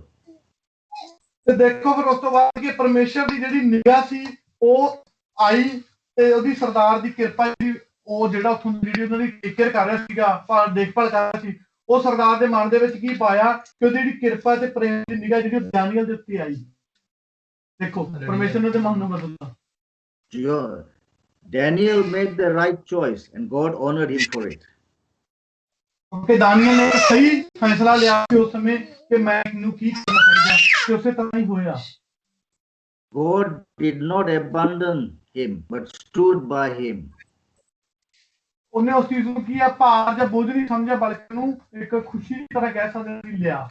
ਤੇ ਦੇਖੋ ਫਿਰ ਉਸ ਤੋਂ ਬਾਅਦ ਕਿ ਪਰਮੇਸ਼ਰ ਦੀ ਜਿਹੜੀ ਨਿਗਾਹ ਸੀ ਉਹ ਆਈ ਤੇ ਉਹਦੀ ਸਰਦਾਰ ਦੀ ਕਿਰਪਾ ਜਿਹੜੀ ਉਹ ਜਿਹੜਾ ਉੱਥੋਂ ਜਿਹੜੀ ਉਹਨਾਂ ਦੀ ਟੇਕ ਕੇਅਰ ਕਰ ਰਿਹਾ ਸੀਗਾ, ਦੇਖਭਾਲ ਕਰ ਰਿਹਾ ਸੀ, ਉਹ ਸਰਦਾਰ ਦੇ ਮਨ ਦੇ ਵਿੱਚ ਕੀ ਪਾਇਆ ਕਿ ਉਹਦੀ ਜਿਹੜੀ ਕਿਰਪਾ ਤੇ ਪ੍ਰੇਮ ਦੀ ਨਿਗਾਹ ਜਿਹੜੀ ਦਾਨੀਅਲ ਦੇ ਉੱਤੇ ਆਈ। ਦੇਖੋ ਪਰਮੇਸ਼ਰ ਨੇ ਉਹਦੇ ਮਨ ਨੂੰ ਬਦਲਤਾ। Daniel made the right choice and God honored him for it. ਕਿਉਂਕਿ ਦਾਨੀਅਲ ਨੇ ਸਹੀ ਫੈਸਲਾ ਲਿਆ ਉਸ ਸਮੇਂ ਕਿ ਮੈਂ ਇਹਨੂੰ ਕੀ ਕਰਨਾ ਚਾਹੀਦਾ, ਤੇ ਉਸੇ ਤਰ੍ਹਾਂ ਹੀ ਹੋਇਆ। God did not abandon him but stood by him. ਉਹਨੇ ਉਸ ਚੀਜ਼ ਨੂੰ ਕੀ ਆ ਭਾਰ ਜਾਂ ਬੋਝ ਨਹੀਂ ਸਮਝਿਆ, ਬਲਕਿ ਉਹਨੂੰ ਇੱਕ ਖੁਸ਼ੀ ਦੀ ਤਰ੍ਹਾਂ ਕਹਿ ਸਕਦੇ ਹਾਂ ਲਿਆ।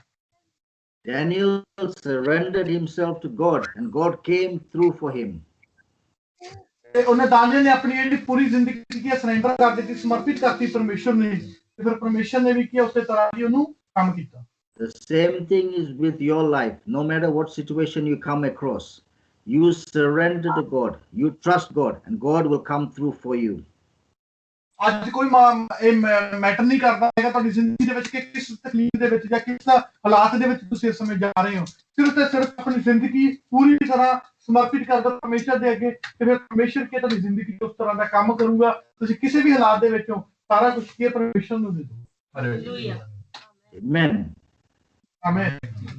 Daniel surrendered himself to God and God came through for him. ਤੇ ਉਹਨੇ ਦਾਨੀਅਲ ਨੇ ਆਪਣੀ ਜਿਹੜੀ ਪੂਰੀ ਜ਼ਿੰਦਗੀ ਕੀ ਸਰੈਂਡਰ ਕਰ ਦਿੱਤੀ, ਸਮਰਪਿਤ ਕਰਤੀ ਪਰਮੇਸ਼ਰ ਨੇ, ਤੇ ਫਿਰ ਪਰਮੇਸ਼ਰ ਨੇ ਵੀ ਕੀ ਉਸੇ ਤਰ੍ਹਾਂ ਹੀ ਉਹਨੂੰ ਕੰਮ ਕੀਤਾ। The same thing is with your life. No matter what situation you come across, you surrender to God, you trust God, and God will come through for you. ਅੱਜ ਕੋਈ ਮੈਟਰ ਨਹੀਂ ਕਰਦਾ ਹੈਗਾ ਤੁਹਾਡੀ ਜ਼ਿੰਦਗੀ ਦੇ ਵਿੱਚ ਕਿ ਕਿਸ ਤਕਲੀਫ ਦੇ ਵਿੱਚ ਜਾਂ ਕਿਸ ਹਾਲਾਤ ਦੇ ਵਿੱਚ ਤੁਸੀਂ ਇਸ ਸਮੇਂ ਜਾ ਰਹੇ ਹੋ। ਸਿਰਫ ਤੇ ਸਿਰਫ ਆਪਣੀ ਜ਼ਿੰਦਗੀ ਪੂਰੀ ਤਰ੍ਹਾਂ ਸਮਰਪਿਤ ਕਰ ਦਿਓ ਪਰਮੇਸ਼ਰ ਦੇ ਅੱਗੇ ਤੇ ਫਿਰ ਪਰਮੇਸ਼ਰ ਕੀ ਤੁਹਾਡੀ ਜ਼ਿੰਦਗੀ ਉਸ ਤਰ੍ਹਾਂ ਦਾ ਕੰਮ ਕਰੂਗਾ। ਤੁਸੀਂ ਕਿਸੇ ਵੀ ਹਾਲਾਤ ਦੇ ਵਿੱਚੋਂ ਸਾਰਾ ਕੁਝ ਕੀ ਪਰਮੇਸ਼ਰ ਨੂੰ ਦੇ ਦਿਓ। Amen. Amen.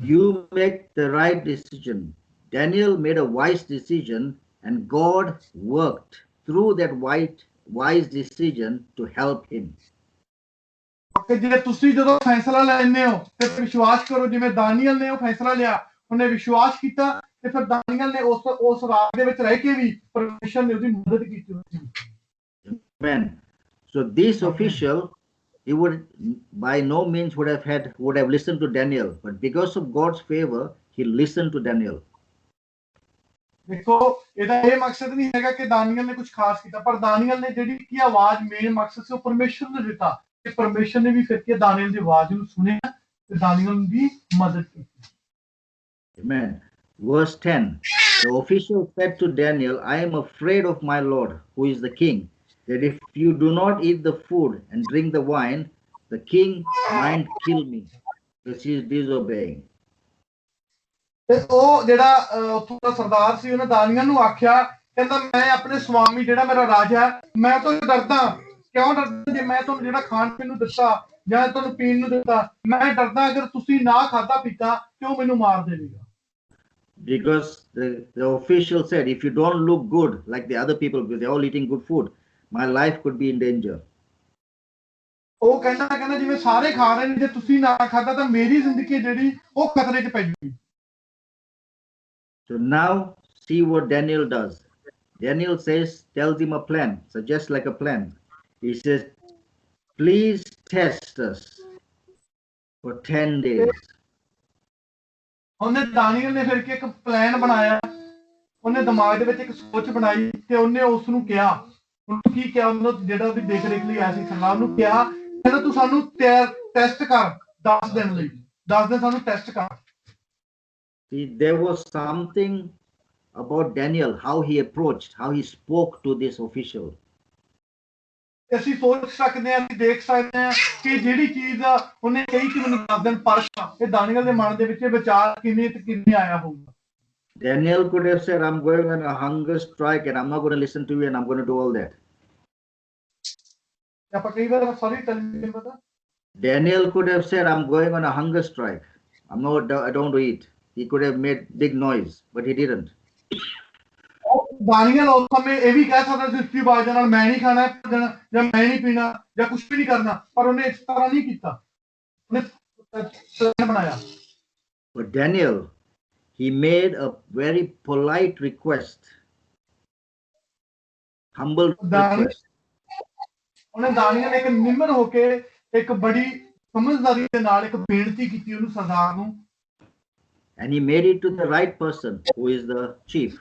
You make the right decision. Daniel made a wise decision, and God worked through that wise decision to help him. ਕਿ ਜੇ ਤੁਸੀਂ ਜਦੋਂ ਫੈਸਲਾ ਲੈਂਦੇ ਹੋ ਤੇ ਵਿਸ਼ਵਾਸ ਕਰੋ ਜਿਵੇਂ ਦਾਨੀਅਲ ਨੇ ਉਹ ਫੈਸਲਾ ਲਿਆ, ਉਹਨੇ ਵਿਸ਼ਵਾਸ ਕੀਤਾ ਤੇ ਫਿਰ ਦਾਨੀਅਲ ਨੇ ਉਸ ਰਾਤ ਦੇ ਵਿੱਚ ਰਹਿ ਕੇ ਵੀ ਪਰਮੇਸ਼ਰ ਨੇ ਉਹਦੀ ਮਦਦ ਕੀਤੀ। Amen. So this official, he would by no means would have listened to Daniel, but because of God's favor, he listened to Daniel. ਦੇਖੋ ਇਹਦਾ ਇਹ ਮਕਸਦ ਨਹੀਂ ਹੈਗਾ ਕਿ ਦਾਨੀਅਲ ਨੇ ਕੁਝ ਖਾਸ ਕੀਤਾ, ਪਰ ਦਾਨੀਅਲ ਨੇ ਜਿਹੜੀ ਕੀ ਆਵਾਜ਼ ਮੇਨ ਮਕਸਦ ਸੀ ਉਹ ਪਰਮੇਸ਼ਰ ਨੇ ਦਿੱਤਾ ਤੇ ਪਰਮੇਸ਼ਰ ਨੇ ਵੀ ਫਿਰ ਕੇ ਦਾਨੀਅਲ ਦੀ ਆਵਾਜ਼ ਨੂੰ ਸੁਣਿਆ ਤੇ ਦਾਨੀਅਲ ਦੀ ਮਦਦ ਕੀਤੀ। Amen. Verse 10. The official said to Daniel, I am afraid of my Lord, who is the king, that if you do not eat the food and drink the wine, the king might kill me, because he is disobeying. ਤੇ ਉਹ ਜਿਹੜਾ ਉੱਥੋਂ ਦਾ ਸਰਦਾਰ ਸੀ ਉਹਨੇ ਦਾਨੀਅਲ ਨੂੰ ਆਖਿਆ, ਕਹਿੰਦਾ ਮੈਂ ਆਪਣੇ ਸਵਾਮੀ ਜਿਹੜਾ ਮੇਰਾ ਰਾਜਾ ਮੈਂ ਤੋਂ ਡਰਦਾ। ਕਿਉਂ ਡਰਦਾ? ਜੇ ਮੈਂ ਤੁਹਾਨੂੰ ਜਿਹੜਾ ਖਾਣ ਪੀਣ ਨੂੰ ਦਿੱਤਾ ਜਾਂ ਤੁਹਾਨੂੰ ਪੀਣ ਨੂੰ ਦਿੱਤਾ, ਮੈਂ ਡਰਦਾ ਅਗਰ ਤੁਸੀਂ ਨਾ ਖਾਧਾ ਪੀਤਾ ਤੇ ਉਹ ਮੈਨੂੰ ਮਾਰ ਦੇਵੇਗਾ। Because the official said, if you don't look good like the other people, because they're all eating good food, my life could be in danger. ਉਹ ਕਹਿੰਦਾ ਜਿਵੇਂ ਸਾਰੇ ਖਾ ਰਹੇ ਨੇ, ਜੇ ਤੁਸੀਂ ਨਾ ਖਾਧਾ ਤਾਂ ਮੇਰੀ ਜ਼ਿੰਦਗੀ ਜਿਹੜੀ ਉਹ ਖਤਰੇ 'ਚ ਪੈ ਜੂਗੀ। So now see what Daniel does. Daniel tells him a plan, suggests like a plan. He says, please test us for 10 days. ਉਹਨੇ ਦਾਨੀਅਲ ਨੇ ਫਿਰ ਇੱਕ ਪਲਾਨ ਬਣਾਇਆ, ਉਹਨੇ ਦਿਮਾਗ ਦੇ ਵਿੱਚ ਇੱਕ ਸੋਚ ਬਣਾਈ ਤੇ ਉਹਨੇ ਉਸ ਨੂੰ ਕਿਹਾ, ਉਹਨੂੰ ਕੀ ਕਿਹਾ, ਉਹਨੂੰ ਜਿਹੜਾ ਉਹਦੀ ਦੇਖ ਰੇਖ ਲਈ ਆਇਆ ਸੀ ਸਰਦਾਰ ਨੂੰ ਕਿਹਾ, ਕਹਿੰਦਾ ਤੂੰ ਸਾਨੂੰ ਟੈਸਟ ਕਰ 10 ਦਿਨ ਲਈ, 10 ਦਿਨ ਸਾਨੂੰ ਟੈਸਟ ਕਰ। See, there was something about Daniel, how he approached, how he spoke to this official. ਅਸੀਂ ਸੋਚ ਸਕਦੇ ਹਾਂ, ਦੇਖ ਸਕਦੇ ਹਾਂ ਕਿ ਜਿਹੜੀ ਚੀਜ਼ ਉਹਨੇ ਕਹੀ ਕਿ ਮੈਨੂੰ 10 ਦਿਨ ਪਰਖ, ਇਹ ਦਾਨੀਅਲ ਦੇ ਮਨ ਦੇ ਵਿੱਚ ਵਿਚਾਰ ਕਿੰਨੇ ਆਇਆ ਹੋਊਗਾ। Daniel could have said, I'm going on a hunger strike and I'm not going to listen to you and I'm going to do all that. ਆਪਾਂ ਕਈ ਵਾਰ ਸਾਰੀ ਟੈਲੀਵਿਜ਼ਨ ਪਤਾ Daniel could have said, I'm going on a hunger strike. I don't want to eat. He could have made big noise, but he didn't. Daniel ਉਸ ਸਮੇਂ ਇਹ ਵੀ ਕਹਿ ਸਕਦਾ ਸੀ ਉੱਚੀ ਆਵਾਜ਼ ਨਾਲ, ਮੈਂ ਨਹੀਂ ਖਾਣਾ ਜਾਂ ਮੈਂ ਨਹੀਂ ਪੀਣਾ ਜਾਂ ਕੁਝ ਵੀ ਨਹੀਂ ਕਰਨਾ, ਪਰ ਉਹਨੇ ਇਸ ਤਰ੍ਹਾਂ ਨਹੀਂ ਕੀਤਾ, ਉਹਨੇ ਪਲਾਨ ਬਣਾਇਆ। But Daniel, he made a very polite request, humble request. ਉਹਨੇ ਦਾਨੀਅਲ ਇੱਕ ਨਿਮਰ ਹੋ ਕੇ ਇੱਕ ਬੜੀ ਸਮਝਦਾਰੀ ਦੇ ਨਾਲ ਇੱਕ ਬੇਨਤੀ ਕੀਤੀ ਉਹਨੂੰ, ਸਰਦਾਰ ਨੂੰ। And he made it to the right person, who is the chief.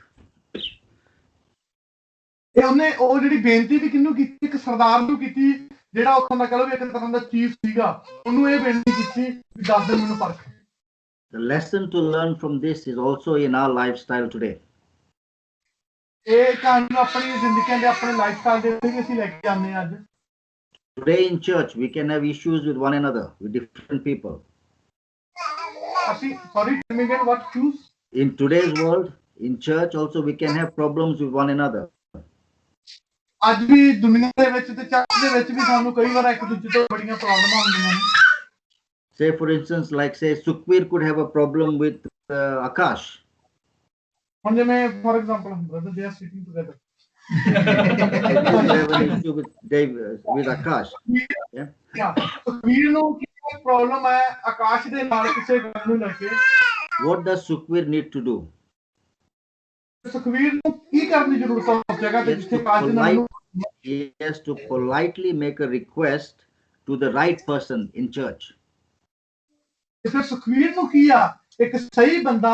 ਤੇ ਉਹਨੇ ਉਹ ਜਿਹੜੀ ਬੇਨਤੀ ਵੀ ਕਿਹਨੂੰ ਕੀਤੀ? ਇੱਕ ਸਰਦਾਰ ਨੂੰ ਕੀਤੀ, ਜਿਹੜਾ ਉੱਥੋਂ ਦਾ ਕਹ ਲਓ ਇੱਕ ਤਰ੍ਹਾਂ ਦਾ ਚੀਫ ਸੀਗਾ। ਉਹਨੂੰ ਇਹ ਬੇਨਤੀ ਕੀਤੀ ਵੀ 10 ਦਿਨ ਮੈਨੂੰ ਪਰਖ। The lesson to learn from this is also in our lifestyle today. ਇਹ ਕਹਾਣੀ ਆਪਣੀ ਜ਼ਿੰਦਗੀ ਦੇ ਆਪਣੇ ਲਾਈਫਸਟਾਈਲ ਦੇ ਉੱਤੇ ਵੀ ਅਸੀਂ ਲੈ ਕੇ ਜਾਂਦੇ ਹਾਂ ਅੱਜ। Today in church, we can have issues with one another, with different people. What choose? In today's world, in church also, we can have problems with one another. ਅੱਜ ਵੀ ਦੁਨੀਆ ਦੇ ਵਿੱਚ ਤੇ ਚਰਚ ਦੇ ਵਿੱਚ ਵੀ ਸਾਨੂੰ ਕਈ ਵਾਰ ਇੱਕ ਦੂਜੇ ਤੋਂ ਬੜੀਆਂ ਪ੍ਰੋਬਲਮਾਂ ਹੁੰਦੀਆਂ ਨੇ। Say for instance, Sukhbir could have a problem with Akash. ਹੁਣ ਜਿਵੇਂ for example, brother, they are sitting together. Have an issue with Akash. Yeah. Sukhbir ਨੂੰ ਕੀ ਪ੍ਰੋਬਲਮ ਹੈ ਆਕਾਸ਼ ਦੇ ਨਾਲ ਕਿਸੇ ਗੱਲ ਨੂੰ ਲੈ ਕੇ? What does Sukhbir need to do? Sukhbir ਨੂੰ ਕੀ ਕਰਨ ਦੀ ਜ਼ਰੂਰਤ ਹੈ ਉਸ ਜਗ੍ਹਾ ਤੇ ਜਿੱਥੇ ਆਕਾਸ਼ ਦੇ ਨਾਲ? He has to politely make a request to the right person in church. ਤੇ ਫਿਰ ਸੁਖਬੀਰ ਨੂੰ ਕੀ ਆ? ਇੱਕ ਸਹੀ ਬੰਦਾ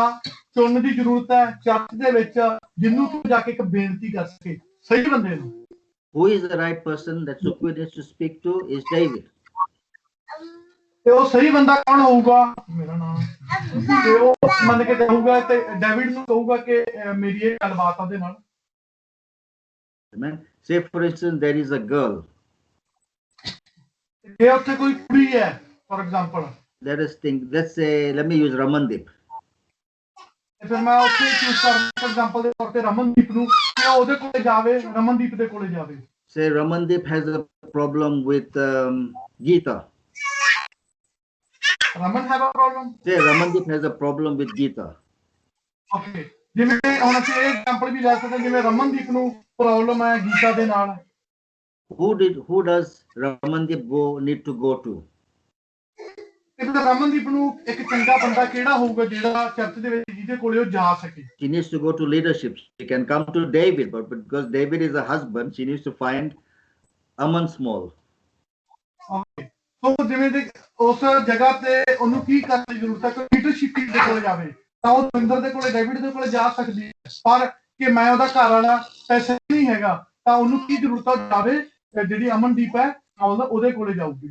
ਚੁਣਨ ਦੀ ਜ਼ਰੂਰਤ ਹੈ ਚਰਚ ਦੇ ਵਿੱਚ, ਜਿਹਨੂੰ ਤੂੰ ਜਾ ਕੇ ਇੱਕ ਬੇਨਤੀ ਕਰ ਸਕੇ, ਸਹੀ ਬੰਦੇ ਨੂੰ। Who is the right person that Sukhbir needs to speak to? Is David. ਤੇ ਉਹ ਸਹੀ ਬੰਦਾ ਕੌਣ ਹੋਊਗਾ? ਮੇਰਾ ਨਾਮ। ਤੇ ਉਹ ਮੰਨ ਕੇ ਕਹੂਗਾ ਤੇ ਡੇਵਿਡ ਨੂੰ ਕਹੂਗਾ ਕਿ ਮੇਰੀ ਇਹ ਗੱਲਬਾਤ ਉਹਦੇ ਨਾਲ। Amen. Say for instance, there is a girl ਜੇ ਉੱਥੇ ਕੋਈ ਕੁੜੀ ਹੈ for example, let us think, let's say, let me use Ramandeep. ਤੇ ਫਿਰ ਮੈਂ ਉੱਥੇ ਚੂਜ਼ ਕਰ ਫੋਰ ਐਗਜ਼ਾਮਪਲ ਦੇ ਤੌਰ ਤੇ ਰਮਨਦੀਪ ਨੂੰ, ਕਿ ਉਹ ਉਹਦੇ ਕੋਲੇ ਜਾਵੇ, ਰਮਨਦੀਪ ਦੇ ਕੋਲੇ ਜਾਵੇ। Say Ramandeep has a problem with Geeta. Raman have a problem. Say Ramandeep has a problem with Geeta. Okay, ਜਿਵੇਂ ਹੁਣ ਅਸੀਂ ਇਹ ਐਗਜ਼ਾਮਪਲ ਵੀ ਲੈ ਸਕਦੇ ਜਿਵੇਂ ਰਮਨਦੀਪ ਨੂੰ ਪ੍ਰੋਬਲਮ ਹੈ ਗੀਤਾ ਦੇ ਨਾਲ। Who does Ramandeep need to go to? ਤੇ ਫਿਰ ਰਮਨਦੀਪ ਨੂੰ ਇੱਕ ਚੰਗਾ ਬੰਦਾ ਕਿਹੜਾ ਹੋਊਗਾ ਜਿਹੜਾ ਚਰਚ ਦੇ ਵਿੱਚ ਜਿਹਦੇ ਕੋਲੇ ਉਹ ਜਾ ਸਕੇ? She needs to go to leadership. She can come to David, but because David is a husband, she needs to find Aman Small. Okay, so ਜਿਵੇਂ ਦੇ ਉਸ ਜਗ੍ਹਾ ਤੇ ਉਹਨੂੰ ਕੀ ਕਰਨ ਦੀ ਜ਼ਰੂਰਤ ਹੈ? ਕੋਈ ਲੀਡਰਸ਼ਿਪ ਦੇ ਕੋਲੇ ਜਾਵੇ ਤਾਂ ਉਹ ਦਵਿੰਦਰ ਦੇ ਕੋਲੇ, ਡੇਵਿਡ ਦੇ ਕੋਲੇ ਜਾ ਸਕਦੀ ਹੈ। ਪਰ ਕਿ ਮੈਂ ਉਹਦਾ ਘਰ ਵਾਲਾ ਪੈਸੇ ਨਹੀਂ ਹੈਗਾ ਤਾਂ ਉਹਨੂੰ ਕੀ ਜ਼ਰੂਰਤ ਹੈ? ਜਾਵੇ ਜਿਹੜੀ ਅਮਨਦੀਪ ਹੈ ਉਹਦੇ ਕੋਲੇ ਜਾਊਗੀ।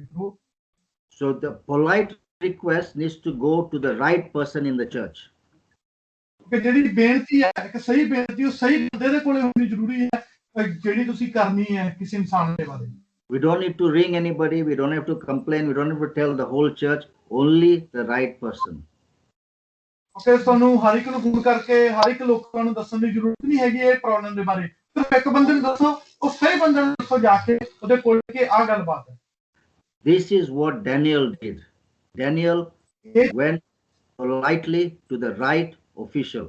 So the polite request needs to go to the right person in the church. ਕਿ ਜਿਹੜੀ ਬੇਨਤੀ ਹੈ ਇੱਕ ਸਹੀ ਬੇਨਤੀ ਉਹ ਸਹੀ ਬੰਦੇ ਦੇ ਕੋਲੇ ਹੋਣੀ ਜ਼ਰੂਰੀ ਹੈ ਜਿਹੜੀ ਤੁਸੀਂ ਕਰਨੀ ਹੈ ਕਿਸੇ ਇਨਸਾਨ ਦੇ ਬਾਰੇ। We don't need to ring anybody. We don't have to complain. We don't have to tell the whole church. Only the right person. Okay, ਤੁਹਾਨੂੰ ਹਰ ਇੱਕ ਨੂੰ ਫੋਨ ਕਰਕੇ ਹਰ ਇੱਕ ਲੋਕਾਂ ਨੂੰ ਦੱਸਣ ਦੀ ਜ਼ਰੂਰਤ ਨਹੀਂ ਹੈਗੀ ਇਹ ਪ੍ਰੋਬਲਮ ਦੇ ਬਾਰੇ। ਸਿਰਫ ਇੱਕ ਬੰਦੇ ਨੂੰ ਦੱਸੋ, ਉਹ ਸਹੀ ਬੰਦੇ ਨੂੰ ਦੱਸੋ ਜਾ ਕੇ ਉਹਦੇ ਕੋਲ ਕਿ ਆਹ ਗੱਲਬਾਤ ਹੈ। This is what Daniel did. Daniel went politely to the right official.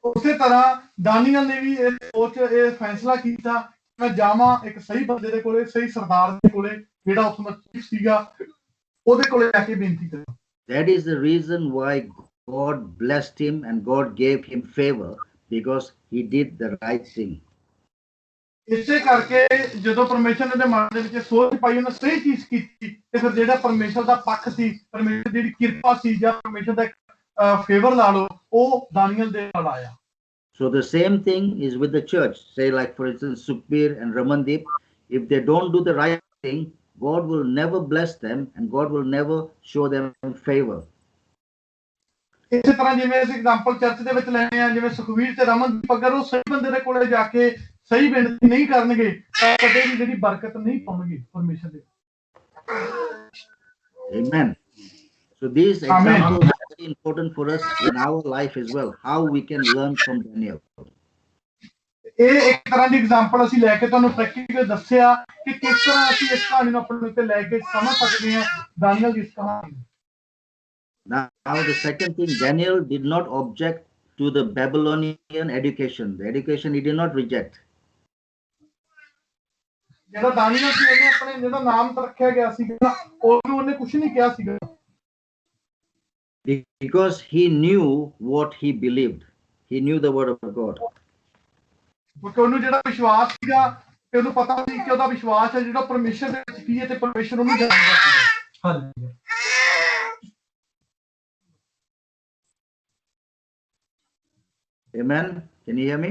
ਉਸੇ ਤਰ੍ਹਾਂ ਦਾਨੀਅਲ ਨੇ ਵੀ ਇਹ ਫੈਸਲਾ ਕੀਤਾ ਮੈਂ ਜਾਵਾਂ ਇੱਕ ਸਹੀ ਬੰਦੇ ਦੇ ਕੋਲੇ, ਸਹੀ ਸਰਦਾਰ ਦੇ ਕੋਲੇ ਜਿਹੜਾ ਉਸ ਮੱਛੀ ਸੀਗਾ ਉਹਦੇ ਕੋਲੇ ਜਾ ਕੇ ਬੇਨਤੀ ਕਰਾਂ। That is the reason why God blessed him and God gave him favor, because he did the right thing. ਇਸੇ ਕਰਕੇ ਜਦੋਂ ਪਰਮੇਸ਼ਰ ਨੇ ਉਹਦੇ ਮਨ ਦੇ ਵਿੱਚ ਸੋਚ ਪਾਈ, ਉਹਨੇ ਸਹੀ ਚੀਜ਼ ਕੀਤੀ ਤੇ ਫਿਰ ਜਿਹੜਾ ਪਰਮੇਸ਼ਰ ਦਾ ਪੱਖ ਸੀ, ਪਰਮੇਸ਼ਰ ਜਿਹੜੀ ਕਿਰਪਾ ਸੀ ਜਾਂ ਪਰਮੇਸ਼ਰ ਦਾ ਫੇਵਰ ਲਾ ਲਓ, ਉਹ ਦਾਨੀਅਲ ਦੇ ਨਾਲ ਆਇਆ। So the same thing is with the church. Say like for instance Sukhbir and Ramandeep, if they don't do the right thing, God will never bless them and God will never show them favor. ਇਸੇ ਤਰ੍ਹਾਂ ਜਿਵੇਂ ਅਸੀਂ example church ਦੇ ਵਿੱਚ ਲੈਣੇ ਆ, ਜਿਵੇਂ ਸੁਖਵੀਰ ਤੇ ਰਮਨਦੀਪ ਅਗਰ ਉਹ ਸਹੀ ਬੰਦੇ ਦੇ ਕੋਲੇ ਜਾ ਕੇ ਸਹੀ ਬੇਨਤੀ ਨਹੀਂ ਕਰਨਗੇ ਤਾਂ ਕਦੇ ਵੀ ਜਿਹੜੀ ਬਰਕਤ ਨਹੀਂ ਪਾਉਣਗੇ ਪਰਮੇਸ਼ਰ ਦੇ। Amen. So these examples are very important for us in our life as well, how we can learn from Daniel. ਇਹ ਇੱਕ ਤਰ੍ਹਾਂ ਦੀ ਐਗਜ਼ਾਮਪਲ ਅਸੀਂ ਲੈ ਕੇ ਤੁਹਾਨੂੰ ਪ੍ਰੈਕਟੀਕਲ ਦੱਸਿਆ ਕਿ ਕਿਸ ਤਰ੍ਹਾਂ ਅਸੀਂ ਇਸ ਕਹਾਣੀ ਨੂੰ ਆਪਣੇ ਉੱਤੇ ਲੈ ਕੇ ਸਮਝ ਸਕਦੇ ਹਾਂ ਦਾਨੀਅਲ ਦੀ ਇਸ ਕਹਾਣੀ ਨੂੰ। Now the second thing, Daniel did not object to the Babylonian education. The education he did not reject. ਜਿਹੜਾ ਦਾਨੀਅਲ ਸੀ ਉਹਨੇ ਆਪਣੇ ਜਿਹੜਾ ਨਾਮ ਤਾਂ ਰੱਖਿਆ ਗਿਆ ਸੀਗਾ ਉਹਨੂੰ ਉਹਨੇ ਕੁਝ ਨਹੀਂ ਕਿਹਾ ਸੀਗਾ। Because he knew what he believed. He knew the word of God. ਕਿਉਂਕਿ ਉਹਨੂੰ ਜਿਹੜਾ ਵਿਸ਼ਵਾਸ ਸੀਗਾ ਤੇ ਉਹਨੂੰ ਪਤਾ ਸੀ ਕਿ ਉਹਦਾ ਵਿਸ਼ਵਾਸ ਹੈ ਜਿਹੜਾ ਪਰਮੇਸ਼ਰ ਦੇ ਵਿੱਚ ਕੀ ਹੈ ਤੇ ਪਰਮੇਸ਼ਰ ਉਹਨੂੰ ਜਾਣਦਾ ਸੀਗਾ। Hallelujah. Amen. Can you hear me?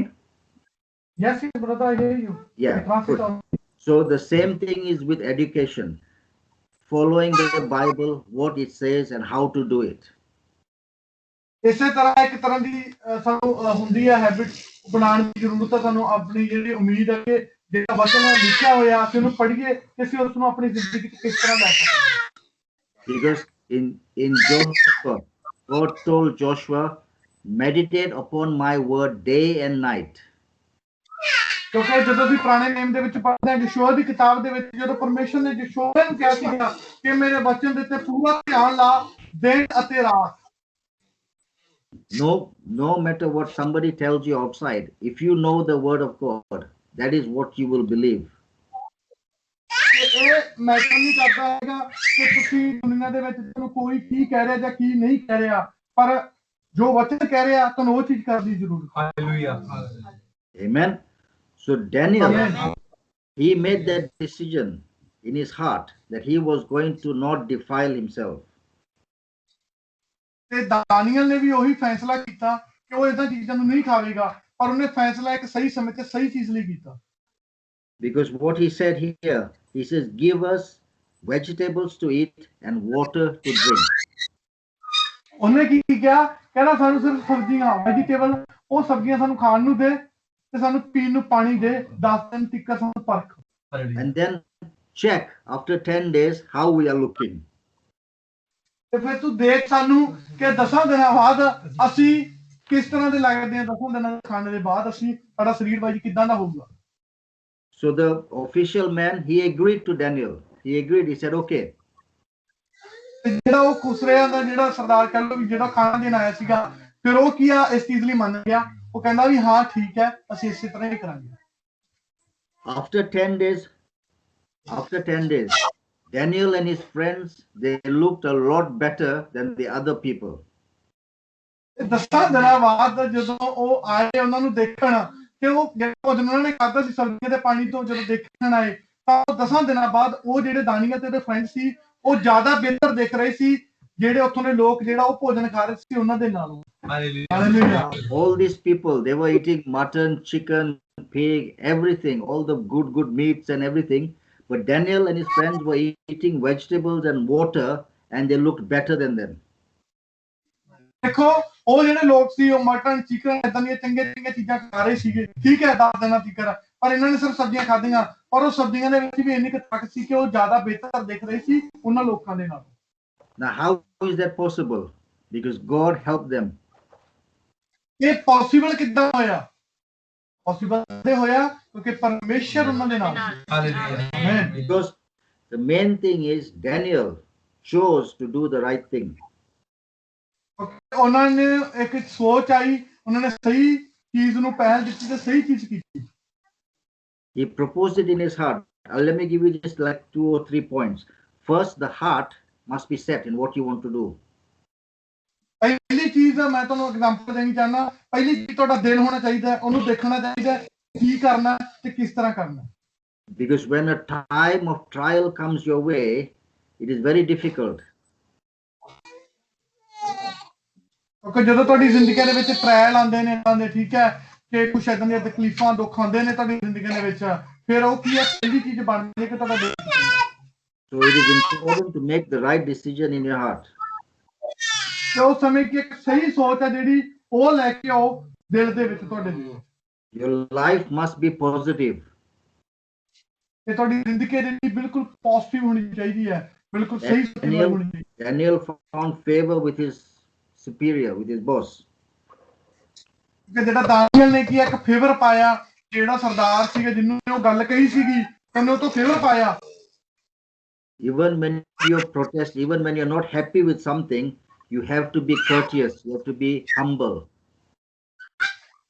Yes, brother, I hear you. Yeah. So the same thing is with education. Following the Bible, what it says and how to do it. ਇਸੇ ਤਰ੍ਹਾਂ ਇੱਕ ਤਰ੍ਹਾਂ ਦੀ ਸਾਨੂੰ ਹੁੰਦੀ ਹੈ ਹੈਬਿਟ ਬਣਾਉਣ ਦੀ ਜ਼ਰੂਰਤ ਹੈ। ਸਾਨੂੰ ਆਪਣੀ ਜਿਹੜੀ ਉਮੀਦ ਹੈ ਕਿ ਜਿਹੜਾ ਵਚਨ ਹੈ ਲਿਖਿਆ ਹੋਇਆ ਅਸੀਂ ਉਹਨੂੰ ਪੜ੍ਹੀਏ ਤੇ ਅਸੀਂ ਉਸ ਨੂੰ ਆਪਣੀ ਜ਼ਿੰਦਗੀ 'ਚ ਕਿਸ ਤਰ੍ਹਾਂ ਲੈ ਸਕਦੇ ਹਾਂ। Because in Joshua, God told Joshua, meditate upon my word day and night. ਕਿਉਂਕਿ ਜਦੋਂ ਅਸੀਂ ਪੁਰਾਣੇ ਨੇਮ ਦੇ ਵਿੱਚ ਪੜ੍ਹਦੇ ਹਾਂ ਯਸ਼ੂਆ ਦੀ ਕਿਤਾਬ ਦੇ ਵਿੱਚ ਜਦੋਂ ਪਰਮੇਸ਼ਰ ਨੇ ਯਸ਼ੂਆ ਨੂੰ ਕਿਹਾ ਸੀਗਾ ਕਿ ਮੇਰੇ ਵਚਨ ਦੇ ਉੱਤੇ ਪੂਰਾ ਧਿਆਨ ਲਾ ਦਿਨ ਅਤੇ ਰਾਤ। No matter what somebody tells you outside, if you know the word of God, that is what you will believe. ਇਹ ਮੈਟਰ ਨਹੀਂ ਕਰਦਾ ਹੈਗਾ ਕਿ ਤੁਸੀਂ ਦੁਨੀਆ ਦੇ ਵਿੱਚ ਤੁਹਾਨੂੰ ਕੋਈ ਕੀ ਕਹਿ ਰਿਹਾ ਜਾਂ ਕੀ ਨਹੀਂ ਕਹਿ ਰਿਹਾ, ਪਰ ਜੋ ਵਚਨ ਕਹਿ ਰਿਹਾ ਤੁਹਾਨੂੰ ਉਹ ਚੀਜ਼ ਕਰਨ ਦੀ ਜ਼ਰੂਰਤ ਹੈ। Hallelujah. Amen. So Daniel, he made that decision in his heart that he was going to not defile himself. ਤੇ ਦਾਨੀਅਲ ਨੇ ਵੀ ਉਹੀ ਫੈਸਲਾ ਕੀਤਾ ਕਿ ਉਹ ਇਦਾਂ ਚੀਜ਼ਾਂ ਨੂੰ ਨਹੀਂ ਖਾਵੇਗਾ, ਪਰ ਉਹਨੇ ਫੈਸਲਾ ਇੱਕ ਸਹੀ ਸਮੇਂ ਤੇ ਸਹੀ ਚੀਜ਼ ਲਈ ਕੀਤਾ। Because what he said here, he says, give us vegetables to eat and water to drink. ਉਹਨੇ ਕੀ ਕਿਹਾ? ਕਹਿੰਦਾ ਸਾਨੂੰ ਸਿਰਫ ਸਬਜ਼ੀਆਂ ਵੈਜੀਟੇਬਲ ਉਹ ਸਬਜ਼ੀਆਂ ਸਾਨੂੰ ਖਾਣ ਨੂੰ ਦੇ ਤੇ ਸਾਨੂੰ ਪੀਣ ਨੂੰ ਪਾਣੀ ਦੇ 10 ਦਿਨ ਤੱਕ ਸਾਨੂੰ ਪਰਖ। And then check after 10 days how we are looking. ਤੇ ਫਿਰ ਤੂੰ ਦੇਖ ਸਾਨੂੰ ਕਿ 10 ਦਿਨਾਂ ਬਾਅਦ ਅਸੀਂ ਕਿਸ ਤਰ੍ਹਾਂ ਦੇ ਲੱਗਦੇ ਹਾਂ, 10 ਦਿਨਾਂ ਦੇ ਖਾਣੇ ਦੇ ਬਾਅਦ ਅਸੀਂ ਸਾਡਾ ਸਰੀਰ ਬਾਈ ਕਿਦਾਂ ਦਾ ਹੋਊਗਾ। So the official man, he agreed to Daniel. He agreed. He said, okay. ਤੇ ਜਿਹੜਾ ਉਹ ਖੁਸਰਿਆਂ ਦਾ ਜਿਹੜਾ ਸਰਦਾਰ ਕਹਿ ਲਓ ਵੀ ਜਿਹੜਾ ਖਾਣਾ ਦੇਣ ਆਇਆ ਸੀਗਾ, ਫਿਰ ਉਹ ਕੀ ਆ ਇਸ ਚੀਜ਼ ਲਈ ਮੰਨ ਗਿਆ। ਉਹ ਕਹਿੰਦਾ ਵੀ ਹਾਂ ਠੀਕ ਹੈ, ਅਸੀਂ ਇਸੇ ਤਰ੍ਹਾਂ ਹੀ ਕਰਾਂਗੇ। After 10 days, Daniel and his friends, they looked a lot better than the other people. 10 ਦਿਨਾਂ ਬਾਅਦ ਜਦੋਂ ਉਹ ਆਏ ਉਹਨਾਂ ਨੂੰ ਦੇਖਣ ਕਿ ਉਹ ਜਿਹੜਾ ਭੋਜਨ ਉਹਨਾਂ ਨੇ ਖਾਧਾ ਸੀ ਸਬਜ਼ੀਆਂ ਦੇ ਪਾਣੀ ਤੋਂ, ਜਦੋਂ ਦੇਖਣ ਆਏ ਤਾਂ 10 ਦਿਨਾਂ ਬਾਅਦ ਉਹ ਜਿਹੜੇ ਦਾਨੀਅਲ ਤੇ ਉਹਦੇ ਫਰੈਂਡ ਸੀ ਉਹ ਜ਼ਿਆਦਾ ਬਿਹਤਰ ਦਿਖ ਰਹੇ ਸੀ ਜਿਹੜੇ ਉੱਥੋਂ ਦੇ ਲੋਕ ਜਿਹੜਾ ਉਹ ਭੋਜਨ ਖਾ ਰਹੇ ਸੀ ਉਹਨਾਂ ਦੇ ਨਾਲੋਂ। All these people, they were eating mutton, chicken, pig, everything, all the good meats and everything. But Daniel and his friends were eating vegetables and water, and they looked better than them. ਦੇਖੋ ਉਹ ਜਿਹੜੇ ਲੋਕ ਸੀ ਉਹ mutton, chicken ਇਦਾਂ ਦੀਆਂ ਚੰਗੀਆਂ ਚੀਜ਼ਾਂ ਖਾ ਰਹੇ ਸੀਗੇ, ਠੀਕ ਹੈ 10 ਦਿਨਾਂ ਤੀਕਰ, ਪਰ ਇਹਨਾਂ ਨੇ ਸਿਰਫ ਸਬਜ਼ੀਆਂ ਖਾਧੀਆਂ, ਪਰ ਉਹ ਸਬਜ਼ੀਆਂ ਦੇ ਵਿੱਚ ਵੀ ਇੰਨੀ ਕੁ ਤਾਕਤ ਸੀ ਕਿ ਉਹ ਜ਼ਿਆਦਾ ਬਿਹਤਰ ਦਿਖ ਰਹੇ ਸੀ ਉਹਨਾਂ ਲੋਕਾਂ ਦੇ ਨਾਲੋਂ। Now, how is that possible? Because God helped them. ਇਹ ਪੋਸੀਬਲ ਕਿੱਦਾਂ ਹੋਇਆ? ਪੋਸੀਬਲ ਤੇ ਹੋਇਆ ਕਿਉਂਕਿ ਪਰਮੇਸ਼ਰ ਉਹਨਾਂ ਦੇ ਨਾਲ ਸੀ। Hallelujah. Because the main thing is Daniel chose to do the right thing. ਉਹਨਾਂ ਨੇ ਇੱਕ ਸੋਚ ਆਈ, ਉਹਨਾਂ ਨੇ ਸਹੀ ਚੀਜ਼ ਨੂੰ ਪਹਿਲ ਦਿੱਤੀ ਤੇ ਸਹੀ ਚੀਜ਼ ਕੀਤੀ। He proposed it in his heart. Let me give you just like 2 or 3 points. First, the heart must be set in what you want to do. ਪਹਿਲੀ ਚੀਜ਼ ਮੈਂ ਤੁਹਾਨੂੰ ਐਗਜ਼ਾਮਪਲ ਦੇਣੀ ਚਾਹੁੰਦਾ, ਪਹਿਲੀ ਚੀਜ਼ ਤੁਹਾਡਾ ਦਿਲ ਹੋਣਾ ਚਾਹੀਦਾ, ਉਹਨੂੰ ਦੇਖਣਾ ਚਾਹੀਦਾ ਕੀ ਕਰਨਾ ਤੇ ਕਿਸ ਤਰ੍ਹਾਂ ਕਰਨਾ। Because when a time of trial comes your way, it is very difficult. ਕਿਉਂਕਿ ਜਦੋਂ ਤੁਹਾਡੀ ਜ਼ਿੰਦਗੀ ਦੇ ਵਿੱਚ ਟ੍ਰਾਇਲ ਆਉਂਦੇ ਨੇ, ਠੀਕ ਹੈ, ਕਿ ਕੁਛ ਏਦਾਂ ਦੀਆਂ ਤਕਲੀਫਾਂ ਦੁੱਖ ਆਉਂਦੇ ਨੇ ਤੁਹਾਡੀ ਜ਼ਿੰਦਗੀ ਦੇ ਵਿੱਚ, ਫਿਰ ਉਹ ਕੀ ਹੈ ਪਹਿਲੀ ਚੀਜ਼ ਬਣਦੀ ਹੈ ਕਿ ਤੁਹਾਡਾ ਦਿਲ। So it is important to make the right decision in your heart. ਤੇ ਉਸ ਸਮੇਂ ਕੀ ਇੱਕ ਸਹੀ ਸੋਚ ਹੈ ਜਿਹੜੀ ਉਹ ਲੈ ਕੇ ਆਓ ਦਿਲ ਦੇ ਵਿੱਚ ਤੁਹਾਡੇ ਲਈ। Your life must be positive. ਤੇ ਤੁਹਾਡੀ ਜ਼ਿੰਦਗੀ ਜਿਹੜੀ ਬਿਲਕੁਲ ਪੋਜ਼ਿਟਿਵ ਹੋਣੀ ਚਾਹੀਦੀ ਹੈ, ਬਿਲਕੁਲ ਸਹੀ ਹੋਣੀ ਚਾਹੀਦੀ ਹੈ। Daniel found favor with his superior, with his boss. ਕਿ ਜਿਹੜਾ ਦਾਨੀਅਲ ਨੇ ਕੀ ਇੱਕ ਫੇਵਰ ਪਾਇਆ, ਜਿਹੜਾ ਸਰਦਾਰ ਸੀਗਾ ਜਿਹਨੂੰ ਉਹ ਗੱਲ ਕਹੀ ਸੀਗੀ ਉਹਨੇ ਉਹ ਤੋਂ ਫੇਵਰ ਪਾਇਆ। Even when you protest, even when you're not happy with something, you have to be courteous, you have to be humble.